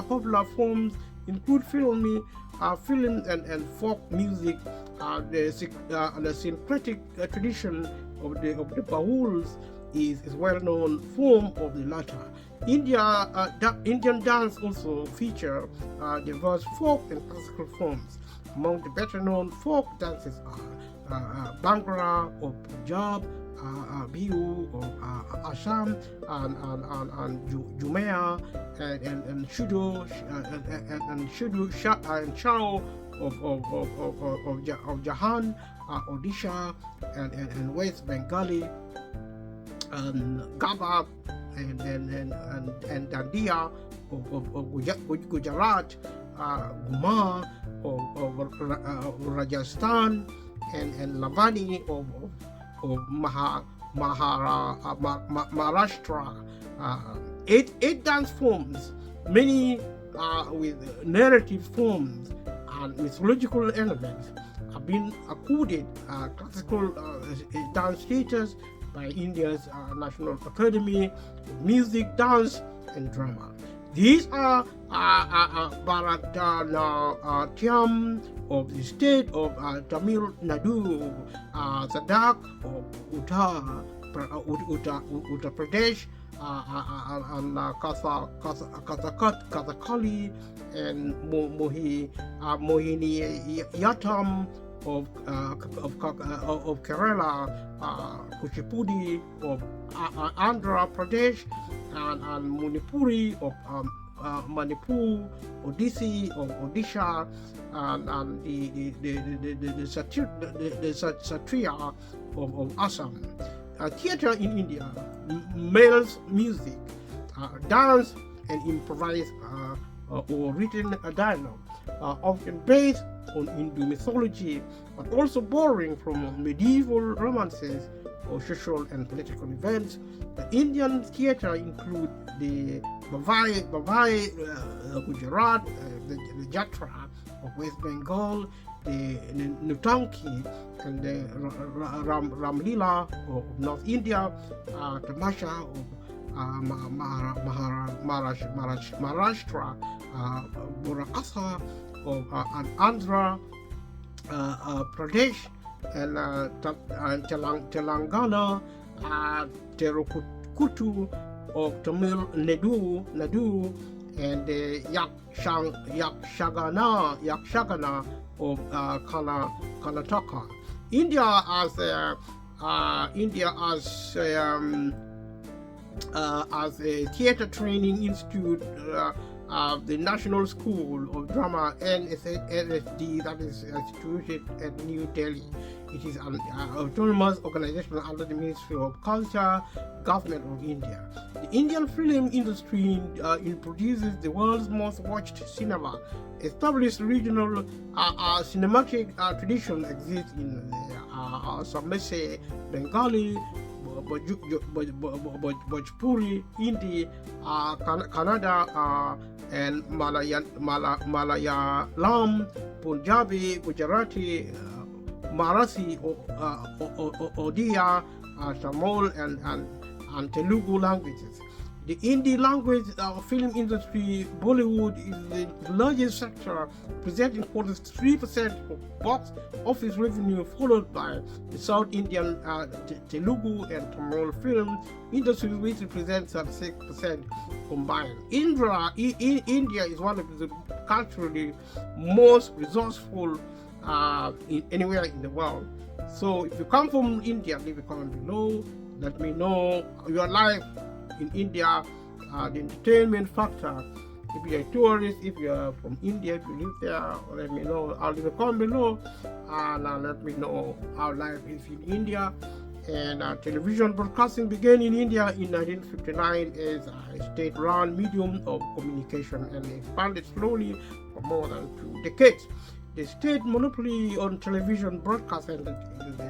popular forms include film and folk music. The syncretic tradition of the Bahuls is well-known form of the latter. Indian dance also feature diverse folk and classical forms. Among the better-known folk dances are Bhangra or Punjab, Bihu or Assam, and Jumea, and Shudo and Chao of Jahan, Odisha, and West Bengali, and Gaba and Dandiya of Gujarat, Guma of Rajasthan, and Lavani of Maharashtra. Eight dance forms, many with narrative forms and mythological elements, have been accorded classical dance status by India's National Academy of Music, Dance and Drama. These are Bharatanatyam of the state of Tamil Nadu, Sadak of Uttar Pradesh, and Kathakali, and Mohiniyattam of Kerala, Kuchipudi of Andhra Pradesh, and Manipuri of Manipur, Odissi of Odisha, and the Satriya of Assam. Theatre in India melds music, dance, and improvised or written dialogue, often based on Hindu mythology, but also borrowing from medieval romances or social and political events. The Indian theatre include the Bhavai Gujarat, the Jatra of West Bengal, the Nutanki and the Ramlila of North India, Tamasha of Maharashtra, Burakasa of Andhra Pradesh, and Telangana, Terukutu of Tamil Nadu, and Yakshagana of Karnataka. India as a theatre training institute, the National School of Drama NSD, that is situated at New Delhi. It is an autonomous organization under the Ministry of Culture, Government of India. The Indian film industry produces the world's most watched cinema. Established regional cinematic tradition exists in some may say Bengali, Bhojpuri, Hindi, Kannada, and Malayalam, Punjabi, Gujarati, Marathi, Odia, Tamil, and Telugu languages. The Hindi language film industry, Bollywood, is the largest sector, presenting 43% of box office revenue, followed by the South Indian Telugu and Tamil film industry, which represents 36% combined. India is one of the culturally most resourceful anywhere in the world. So if you come from India, leave a comment below. Let me know your life in India, the entertainment factor If you're a tourist, if you're from India, if you live there, let me know. I'll leave a comment below and let me know how life is in India. And television broadcasting began in India in 1959 as a state-run medium of communication and expanded slowly for more than 2 decades. The state monopoly on television broadcast ended in the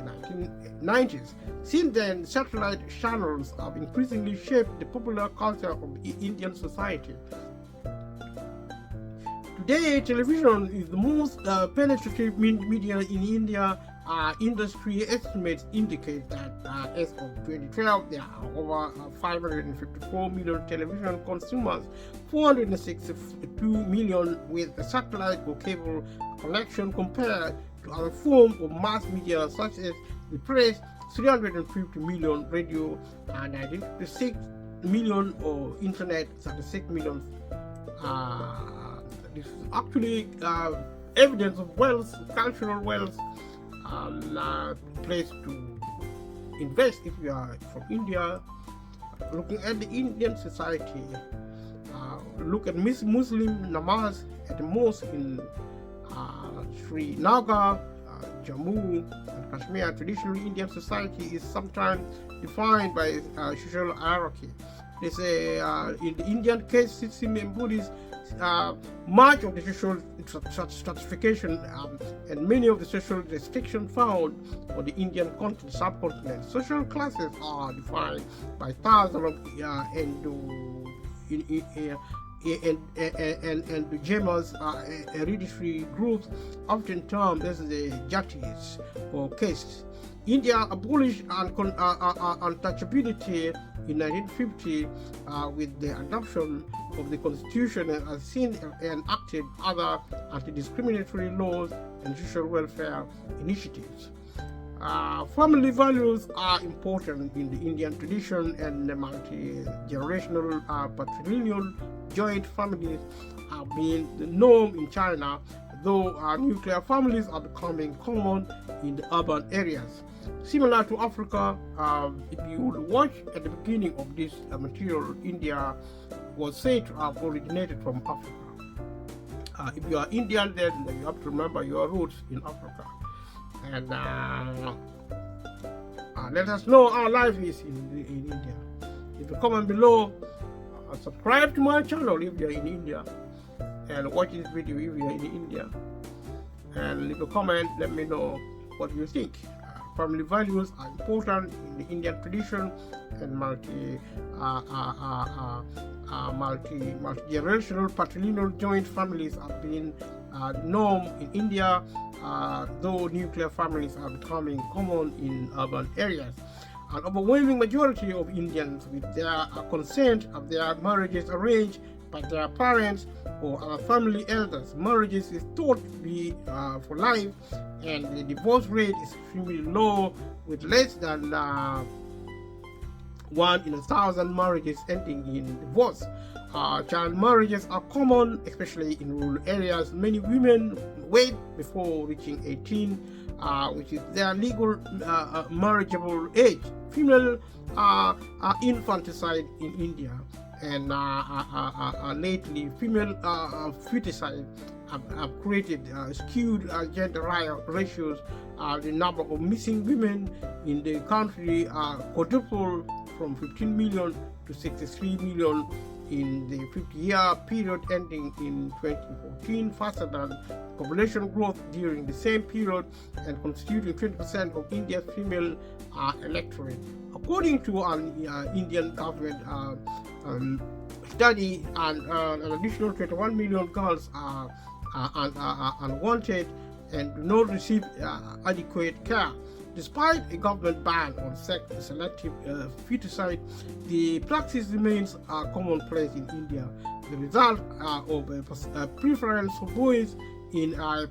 1990s. Since then, satellite channels have increasingly shaped the popular culture of Indian society. Today, television is the most penetrative media in India. Industry estimates indicate that as of 2012, there are over 554 million television consumers, 462 million with a satellite or cable connection compared to other forms of mass media such as the press, 350 million radio, and 96 million or internet, 36 million. This is actually evidence of wealth, cultural wealth, place to invest if you are from India. Looking at the Indian society, look at Muslim namaz at the mosque in Srinagar, Jammu and Kashmir. Traditionally, Indian society is sometimes defined by social hierarchy. They say in the Indian case system embodies much of the social stratification and many of the social restrictions found on the Indian subcontinent. Social classes are defined by thousands of endogenous hereditary groups, often termed as the jatis or castes. India abolished untouchability in 1950 with the adoption of the Constitution and has since enacted other anti-discriminatory laws and social welfare initiatives. Family values are important in the Indian tradition, and the multi-generational patrilineal joint families have been the norm in China, though nuclear families are becoming common in the urban areas. Similar to Africa, if you would watch at the beginning of this material, India was said to have originated from Africa. If you are Indian, then you have to remember your roots in Africa. And let us know how life is in India. If you comment below, subscribe to my channel if you are in India, and watch this video if you are in India. And leave a comment, let me know what you think. Family values are important in the Indian tradition, and multi-generational patrilineal joint families have been norm in India, though nuclear families are becoming common in urban areas. An overwhelming majority of Indians, with their consent, have their marriages arranged by their parents or other family elders. Marriages is thought to be for life, and the divorce rate is extremely low, with less than 1 in 1,000 marriages ending in divorce. Child marriages are common, especially in rural areas. Many women wait before reaching 18, which is their legal marriageable age. Female infanticide in India, and lately female feticide have created skewed gender ratios. The number of missing women in the country quadrupled from 15 million to 63 million in the 50-year period ending in 2014, faster than population growth during the same period, and constituting 20% of India's female electorate. According to an Indian government study, an additional 21 million girls are unwanted and do not receive adequate care. Despite a government ban on selective feticide, the practice remains commonplace in India. The result of a preference for boys in a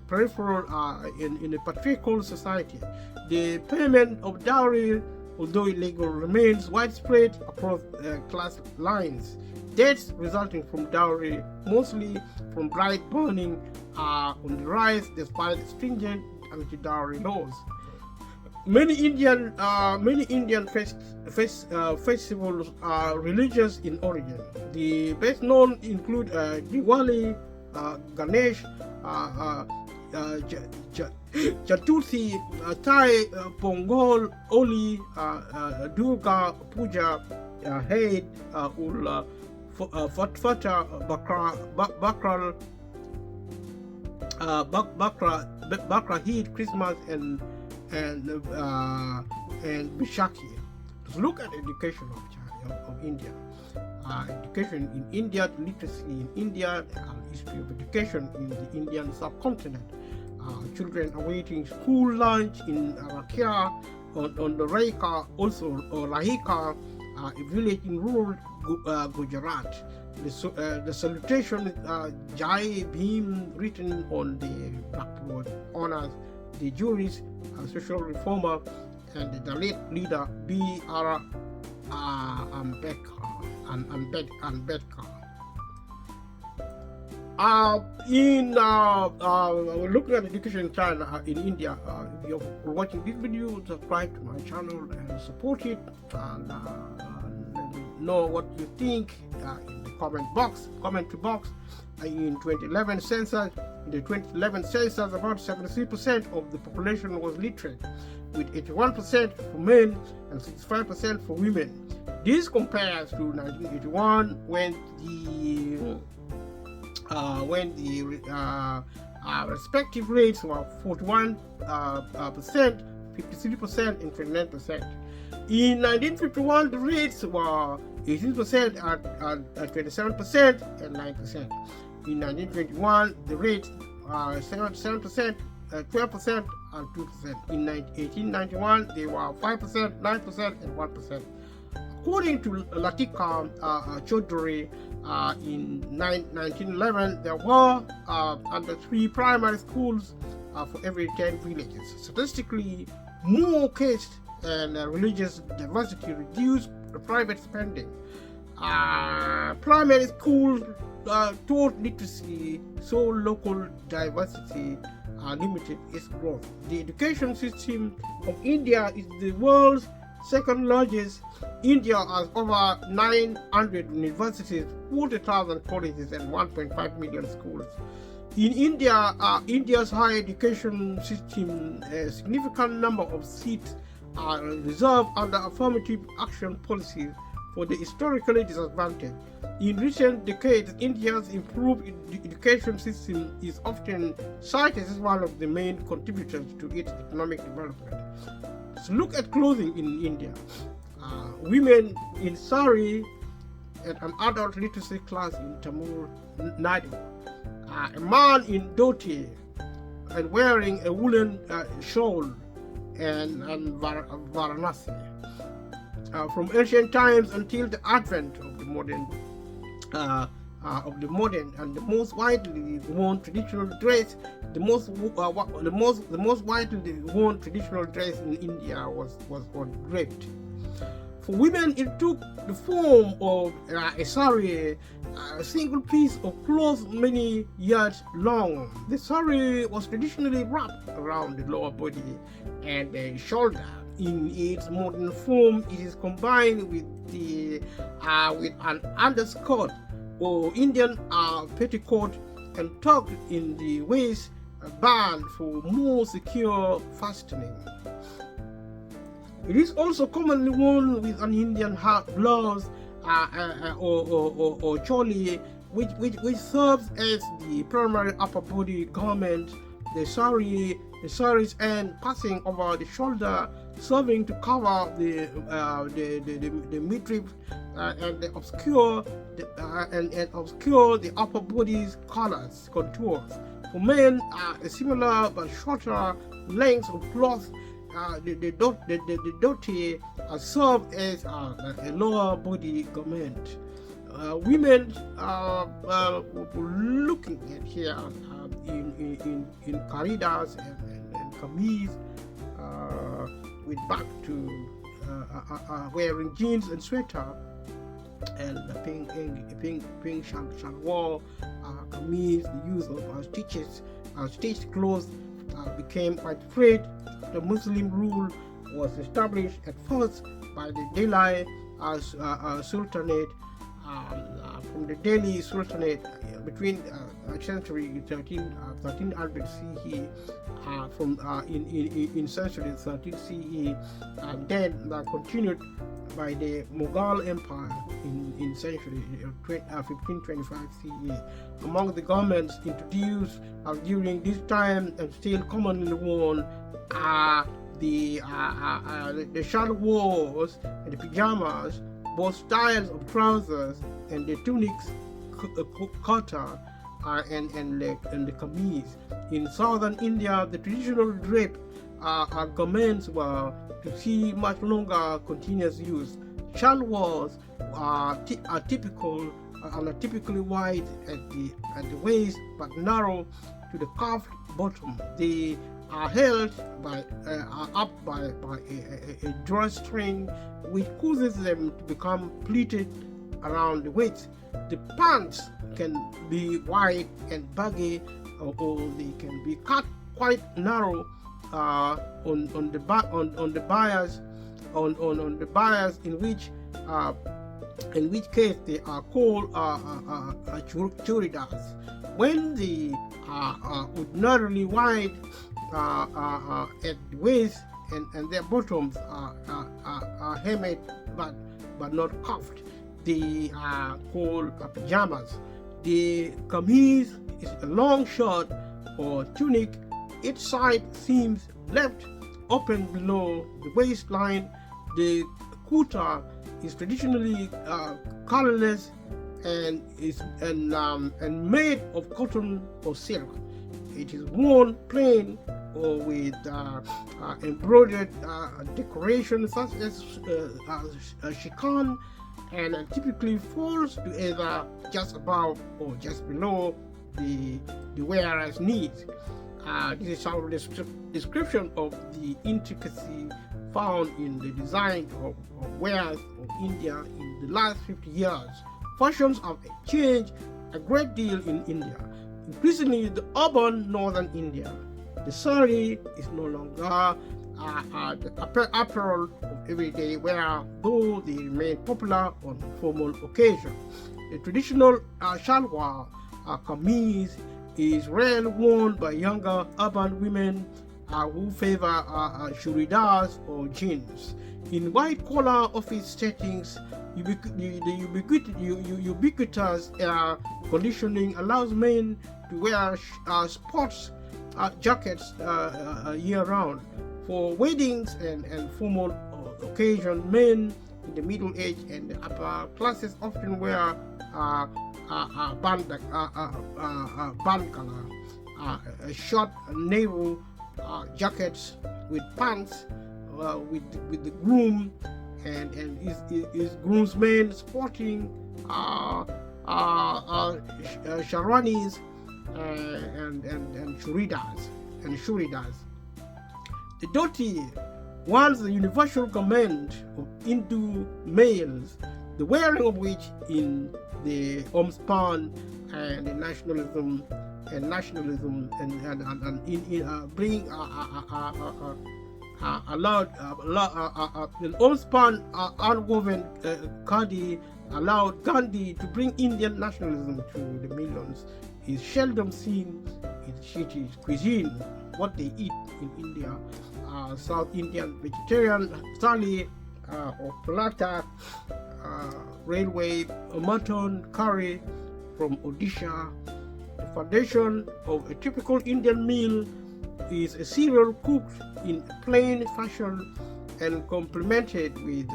in a patriarchal society. The payment of dowry, although illegal, remains widespread across class lines. Deaths resulting from dowry, mostly from bride burning, are on the rise despite stringent anti-dowry laws. many Indian festivals are religious in origin. The best known include Diwali, Ganesh, Chaturthi, Thai, Pongal, Holi, Durga Puja, Eid ul Fatra, Bakra Eid, Christmas, and Bishaki. To look at education of India. Education in India, literacy in India, history of education in the Indian subcontinent. Children awaiting school lunch in Rakia, on the Raika, also Lahika, a village in rural Gujarat. The salutation Jai Bhim written on the blackboard honors the Jewish social reformer and the late leader B.R. Ambedkar. Looking at education in China, in India, if you're watching this video, subscribe to my channel and support it, and let me know what you think in the comment box. In 2011 census, about 73% of the population was literate, with 81% for men and 65% for women. This compares to 1981 when the respective rates were 41%, 53%, and 29%. In 1951, the rates were 18% at 27% and 9%. In 1921, the rates are 7%, 12%, and 2%. In 1891, they were 5%, 9%, and 1%. According to Latika Chaudhary, in 1911, there were under 3 primary schools for every 10 villages. Statistically, more caste and religious diversity reduced private spending. Primary schools taught literacy, so local diversity limited its growth. The education system of India is the world's second largest. India has over 900 universities, 40,000 colleges, and 1.5 million schools. In India, India's higher education system, a significant number of seats are reserved under affirmative action policies for the historically disadvantaged. In recent decades, India's improved education system is often cited as one of the main contributors to its economic development. So look at clothing in India. Women in sari at an adult literacy class in Tamil Nadu. A man in dhoti and wearing a woolen shawl and Varanasi. From ancient times until the advent of the modern and the most widely worn traditional dress, the most widely worn traditional dress in India was draped. For women, it took the form of a sari, a single piece of cloth many yards long. The sari was traditionally wrapped around the lower body and the shoulder. In its modern form, it is combined with an underskirt or Indian petticoat and tucked in the waist band for more secure fastening. It is also commonly worn with an Indian hat, blouse, or choli, which serves as the primary upper body garment. The saris end passing over the shoulder, serving to cover the midriff and obscure the upper body's colors, contours. For men, a similar but shorter length of cloth, the dhoti served as a lower body garment. Women looking at here in karidas and kameez, with back to wearing jeans and sweater and a pink shalwar, kameez. The use of stitched clothes became widespread. The Muslim rule was established at first by the Delhi Sultanate, from the Delhi Sultanate between century 1300 CE, in century 13 CE, and then continued by the Mughal Empire in century 1525 CE. Among the governments introduced during this time and still commonly worn are the shalwars and the pajamas, both styles of trousers, and the tunics, kurta, and the kameez. In southern India, the traditional drape garments were to see much longer continuous use. Shalwars are typically wide at the waist but narrow to the cuffed bottom. They are held up by a drawstring which causes them to become pleated around the waist. The pants can be wide and baggy, or they can be cut quite narrow on the bias, in which case they are called churidas. When they are ordinarily wide at the waist, and their bottoms are hemmed but not cuffed, they are called pajamas. The kameez is a long shirt or tunic. Each side seems left open below the waistline. The kurta is traditionally colorless and made of cotton or silk. It is worn plain or with embroidered decoration such as chikan, and typically falls to either just above or just below the wearer's knees. This is some description of the intricacy found in the design of wares of India in the last 50 years. Fashions have changed a great deal in India, increasingly the urban northern India. The sari is no longer the apparel of everyday wear, though they remain popular on formal occasions. The traditional shalwar, kameez, is rarely worn by younger urban women who favor churidas or jeans. In white-collar office settings, the ubiquitous air conditioning allows men to wear sports jackets year-round. For weddings and formal occasions, men in the middle age and the upper classes often wear bandkala, short naval jackets with pants, with the groom and his groomsmen sporting sharwanis and shuridas. The dhoti, once the universal garment of Hindu males, the wearing of which in the homespun and the nationalism bring the homespun unwoven khadi allowed Gandhi to bring Indian nationalism to the millions. Is seldom seen in Chinese cuisine. What they eat in India, South Indian vegetarian thali or paratha, railway mutton curry from Odisha. The foundation of a typical Indian meal is a cereal cooked in plain fashion and complemented with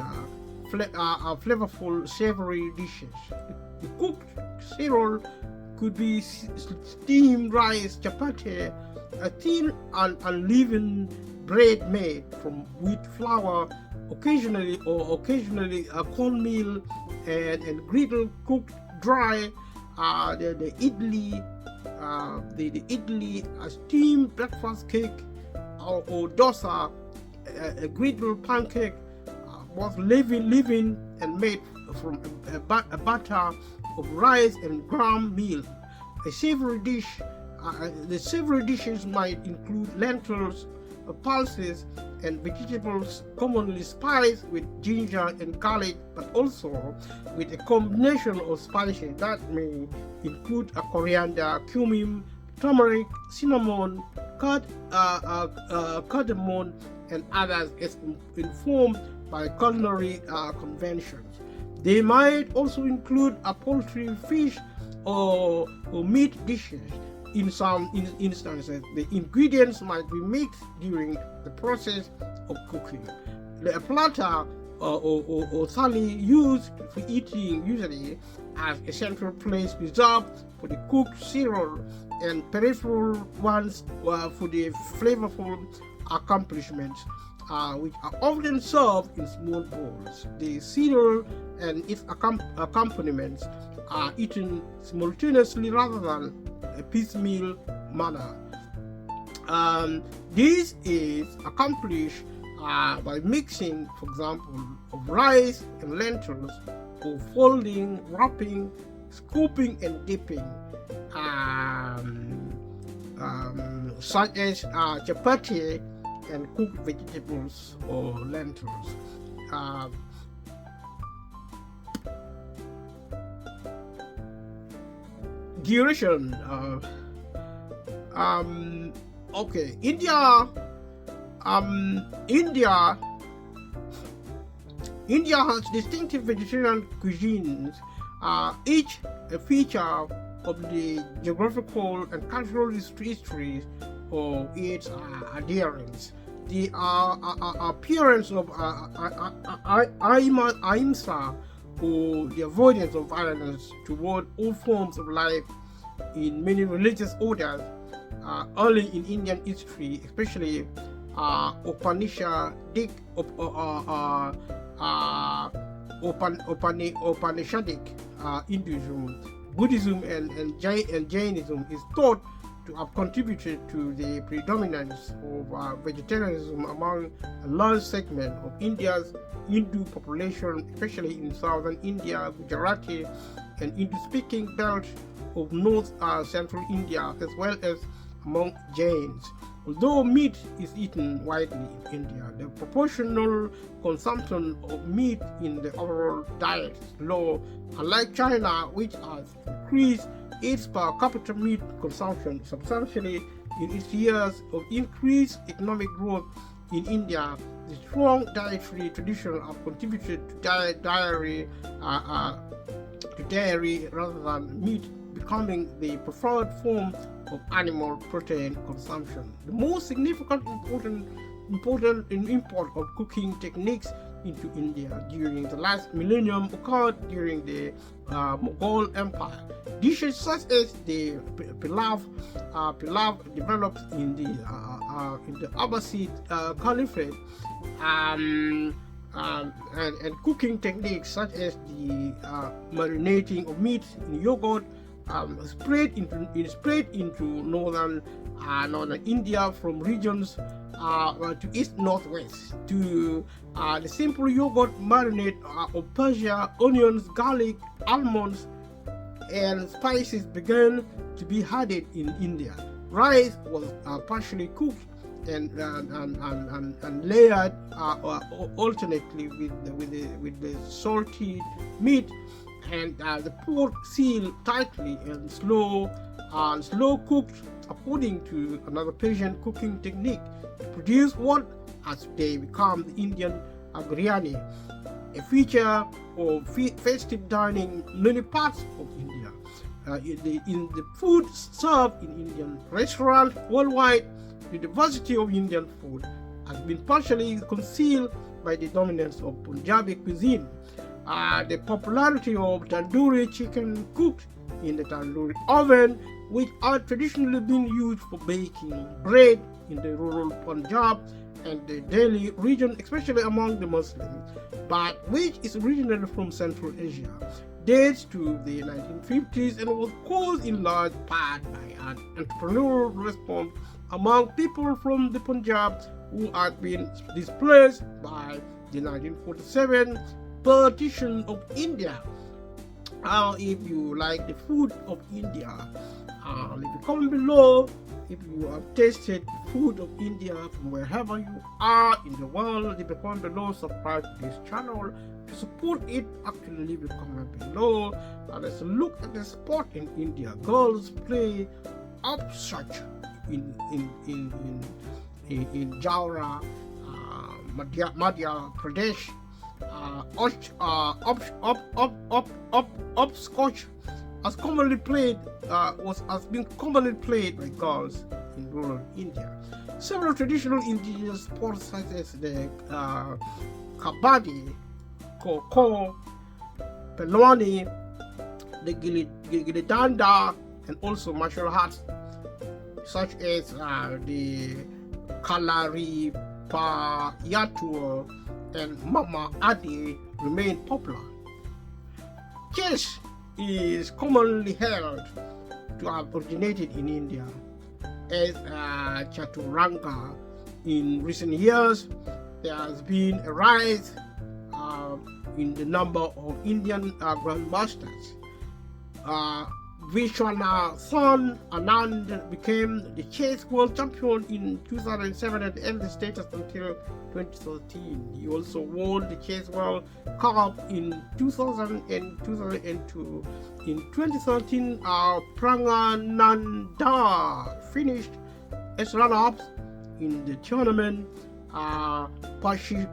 flavorful savory dishes. The cooked cereal could be steamed rice, chapati, a thin and unleavened bread made from wheat flour, occasionally cornmeal, and griddle cooked dry. The idli, a steamed breakfast cake, or dosa, a griddle pancake, was leavened and made from a batter of rice and gram meal. A savory dish. The savory dishes might include lentils, pulses, and vegetables commonly spiced with ginger and garlic, but also with a combination of spices that may include a coriander, cumin, turmeric, cinnamon, cardamom, and others as informed by culinary conventions. They might also include a poultry, fish, or meat dishes. In some instances, the ingredients might be mixed during the process of cooking. The platter or thali used for eating usually has a central place reserved for the cooked cereal and peripheral ones for the flavorful accomplishments, which are often served in small bowls. The cereal and its accompaniments are eaten simultaneously rather than a piecemeal manner. This is accomplished by mixing, for example, of rice and lentils, or folding, wrapping, scooping, and dipping, such as chapati and cooked vegetables or lentils. Duration. Okay, India has distinctive vegetarian cuisines, each a feature of the geographical and cultural history of its adherents. The appearance of ahimsa, or the avoidance of violence toward all forms of life in many religious orders, early in Indian history, especially Upanishadic Hinduism, Buddhism, and Jainism, is thought to have contributed to the predominance of vegetarianism among a large segment of India's Hindu population, especially in southern India, Gujarati, and Hindu-speaking belt of north central India, as well as among Jains. Although meat is eaten widely in India, the proportional consumption of meat in the overall diet is low, unlike China, which has increased its per capita meat consumption substantially in its years of increased economic growth. In India, the strong dietary tradition have contributed to dairy rather than meat becoming the preferred form of animal protein consumption. The most significant important import of cooking techniques into India during the last millennium occurred during the Mughal Empire. Dishes such as the pilaf developed in the Abbasid Caliphate, and cooking techniques such as the marinating of meat in yogurt spread into northern India from regions to east northwest. To the simple yogurt marinade of Persia, onions, garlic, almonds, and spices began to be added in India. Rice was partially cooked and layered alternately with the salty meat, and the pork sealed tightly and slow cooked according to another Persian cooking technique to produce what has today become the Indian biryani, a feature of festive dining in many parts of India. In the food served in Indian restaurants worldwide, the diversity of Indian food has been partially concealed by the dominance of Punjabi cuisine. The popularity of tandoori chicken cooked in the tandoori oven, which are traditionally been used for baking bread in the rural Punjab and the Delhi region, especially among the Muslims, but which is originated from Central Asia, dates to the 1950s and was caused in large part by an entrepreneurial response among people from the Punjab who had been displaced by the 1947 partition of India. If you like the food of India, leave a comment below if you have tasted food of India from wherever you are in the world, leave a comment below, subscribe to this channel. To support it, actually leave a comment below. Now let's look at the sport in India. Girls play upchuck in Jaora, Madhya Pradesh. Upscotch has been commonly played by girls in rural India. Several traditional indigenous sports such as the kabaddi, kho-kho, pelwani, the gilli danda, and also martial arts such as the kalari payatua and Mama Adi remain popular. Chess is commonly held to have originated in India as Chaturanga. In recent years, there has been a rise in the number of Indian grandmasters. Vishwanathan Anand became the chess world champion in 2007 and held the status until 2013. He also won the chess world cup in 2000 and 2002. In 2013, Prangananda finished as runner-up in the tournament. Pashishi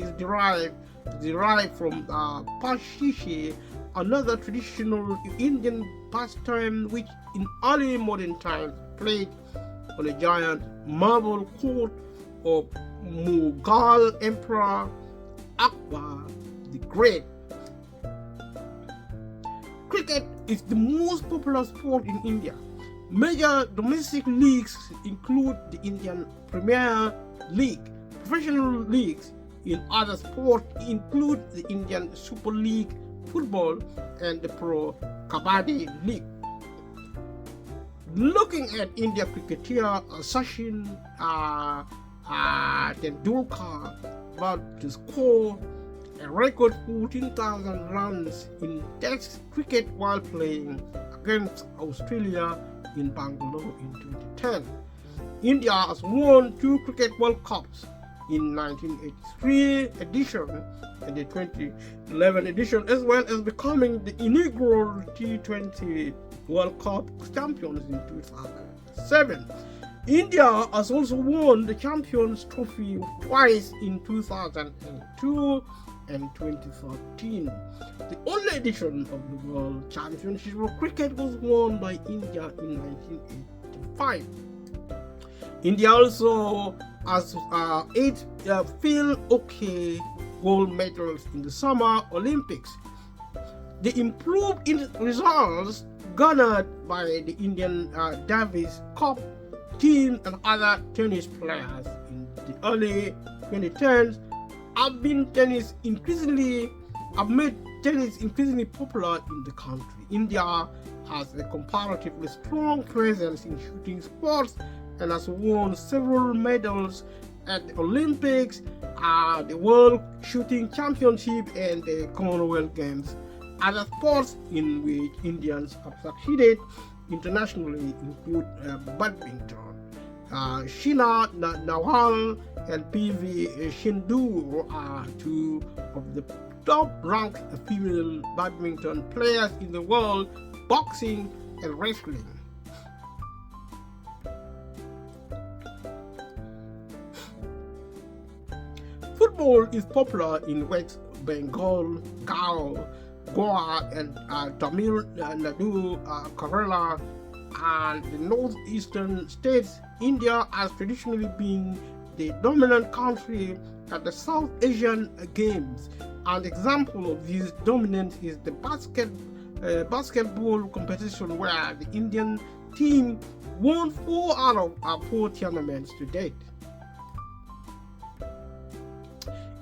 is derived from pashishi, another traditional Indian pastime which in early modern times played on a giant marble court of Mughal Emperor Akbar the Great. Cricket is the most popular sport in India. Major domestic leagues include the Indian Premier League. Professional leagues in other sports include the Indian Super League Football and the Pro Kabaddi League. Looking at India cricketer Sachin Tendulkar about to score a record 14,000 runs in Test cricket while playing against Australia in Bangalore in 2010. India has won 2 Cricket World Cups in 1983 edition and the 2011 edition, as well as becoming the inaugural T20 World Cup champions in 2007. India has also won the Champions Trophy twice in 2002 and 2013. The only edition of the World Championship of Cricket was won by India in 1985. India also has 8 field hockey gold medals in the Summer Olympics. The improved results garnered by the Indian Davis Cup team and other tennis players in the early 2010s have made tennis increasingly popular in the country. India has a comparatively strong presence in shooting sports and has won several medals at the Olympics, the World Shooting Championship, and the Commonwealth Games. Other sports in which Indians have succeeded internationally include badminton. Sheena Nehwal and PV Sindhu are 2 of the top-ranked female badminton players in the world, boxing and wrestling. Football is popular in West Bengal, Goa, and Tamil Nadu, Kerala, and the northeastern states. India has traditionally been the dominant country at the South Asian Games. An example of this dominance is the basketball competition, where the Indian team won 4 out of 4 tournaments to date.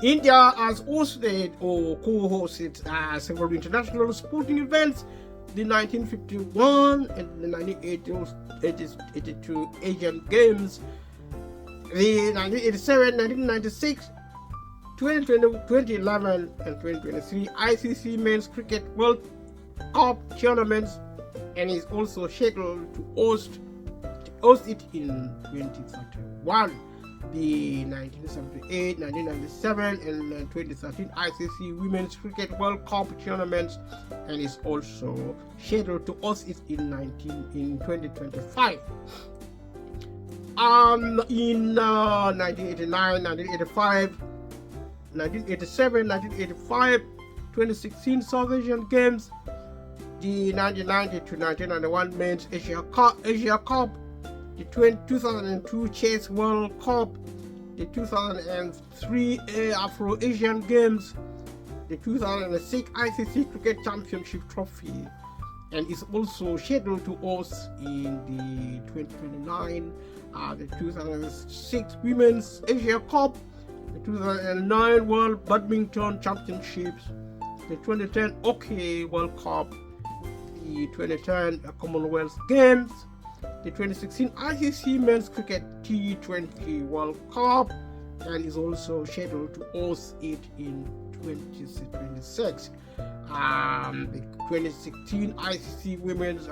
India has hosted or co-hosted several international sporting events: the 1951 and the 1982 Asian Games, the 1987, 1996, 2020, 2011, and 2023 ICC Men's Cricket World Cup tournaments, and is also scheduled to host it in 2031. The 1978, 1997, and 2013 ICC Women's Cricket World Cup tournaments, and is also scheduled to host it in 2025. In 1989, 1985, 1987, 1985, 2016 South Asian Games, the 1990 to 1991 Men's Asia Cup, the 2002 Chess World Cup, the 2003 Afro-Asian Games, the 2006 ICC Cricket Championship Trophy, and is also scheduled to host in the 2029 the 2006 Women's Asia Cup, the 2009 World Badminton Championships, the 2010 Hockey World Cup, the 2010 Commonwealth Games, the 2016 ICC Men's Cricket T20 World Cup, and is also scheduled to host it in 2026. The 2016 ICC Women's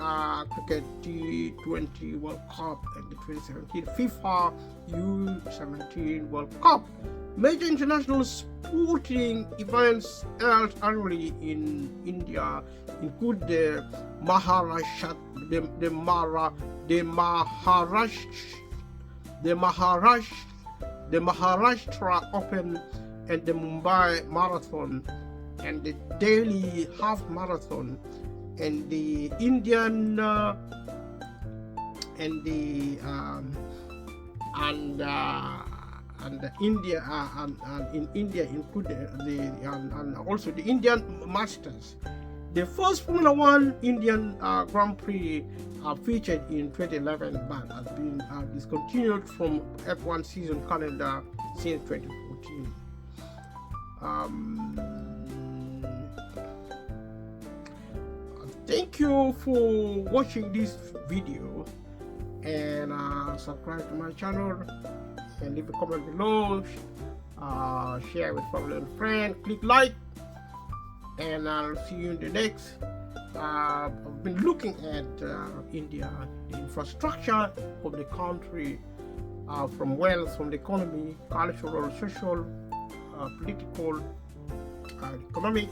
Cricket T20 World Cup, and the 2017 FIFA U17 World Cup. Major international sporting events held annually in India include the Maharashtra Open, and the Mumbai Marathon, and the Delhi Half Marathon, and the Indian in India include and also the Indian Masters. The first Formula One Indian Grand Prix featured in 2011 but has been discontinued from F1 season calendar since 2014. Thank you for watching this video, and subscribe to my channel and leave a comment below, share with family and friends, click like, and I'll see you in the next. I've been looking at India, the infrastructure of the country, from wealth, from the economy, cultural, social, political, economic,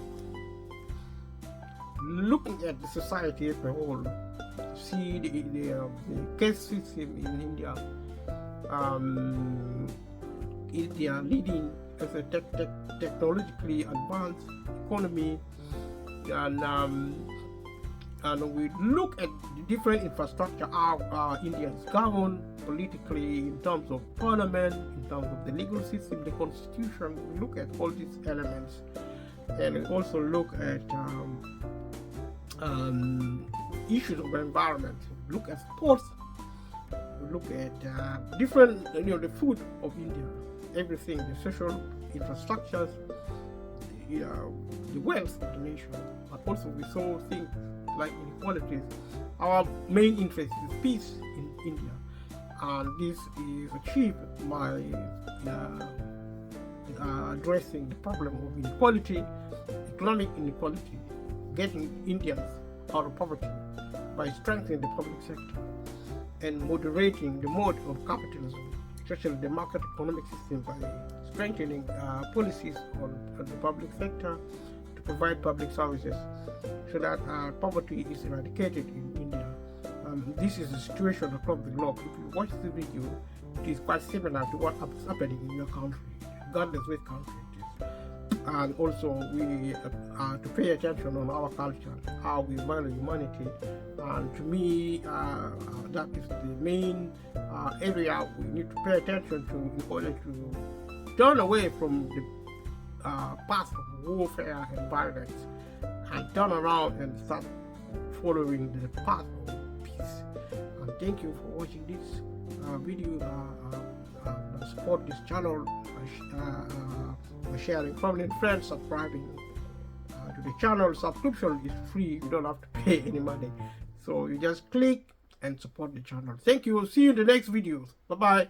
looking at the society as a whole, see the caste system in India. India leading as a technologically advanced economy, and we look at the different infrastructure, how India is governed politically, in terms of parliament, in terms of the legal system, the constitution. We look at all these elements, and we also look at issues of environment. We look at sports. We look at different, the food of India, everything, the social infrastructures, the wealth of the nation. But also we saw things like inequalities. Our main interest is peace in India, and this is achieved by addressing the problem of inequality, economic inequality, getting Indians out of poverty by strengthening the public sector and moderating the mode of capitalism, especially the market economic system, by strengthening policies on the public sector to provide public services so that poverty is eradicated in India. This is the situation across the globe. If you watch the video, it is quite similar to what is happening in your country, regardless which country it is. And also we to pay attention on our culture, how we value humanity, and to me that is the main area we need to pay attention to in order to turn away from the path of warfare and violence and turn around and start following the path of peace. And thank you for watching this video. Support this channel by sharing, family and friends, subscribing to the channel. Subscription is free, you don't have to pay any money, so you just click and support the channel. Thank you. See you in the next videos. Bye bye.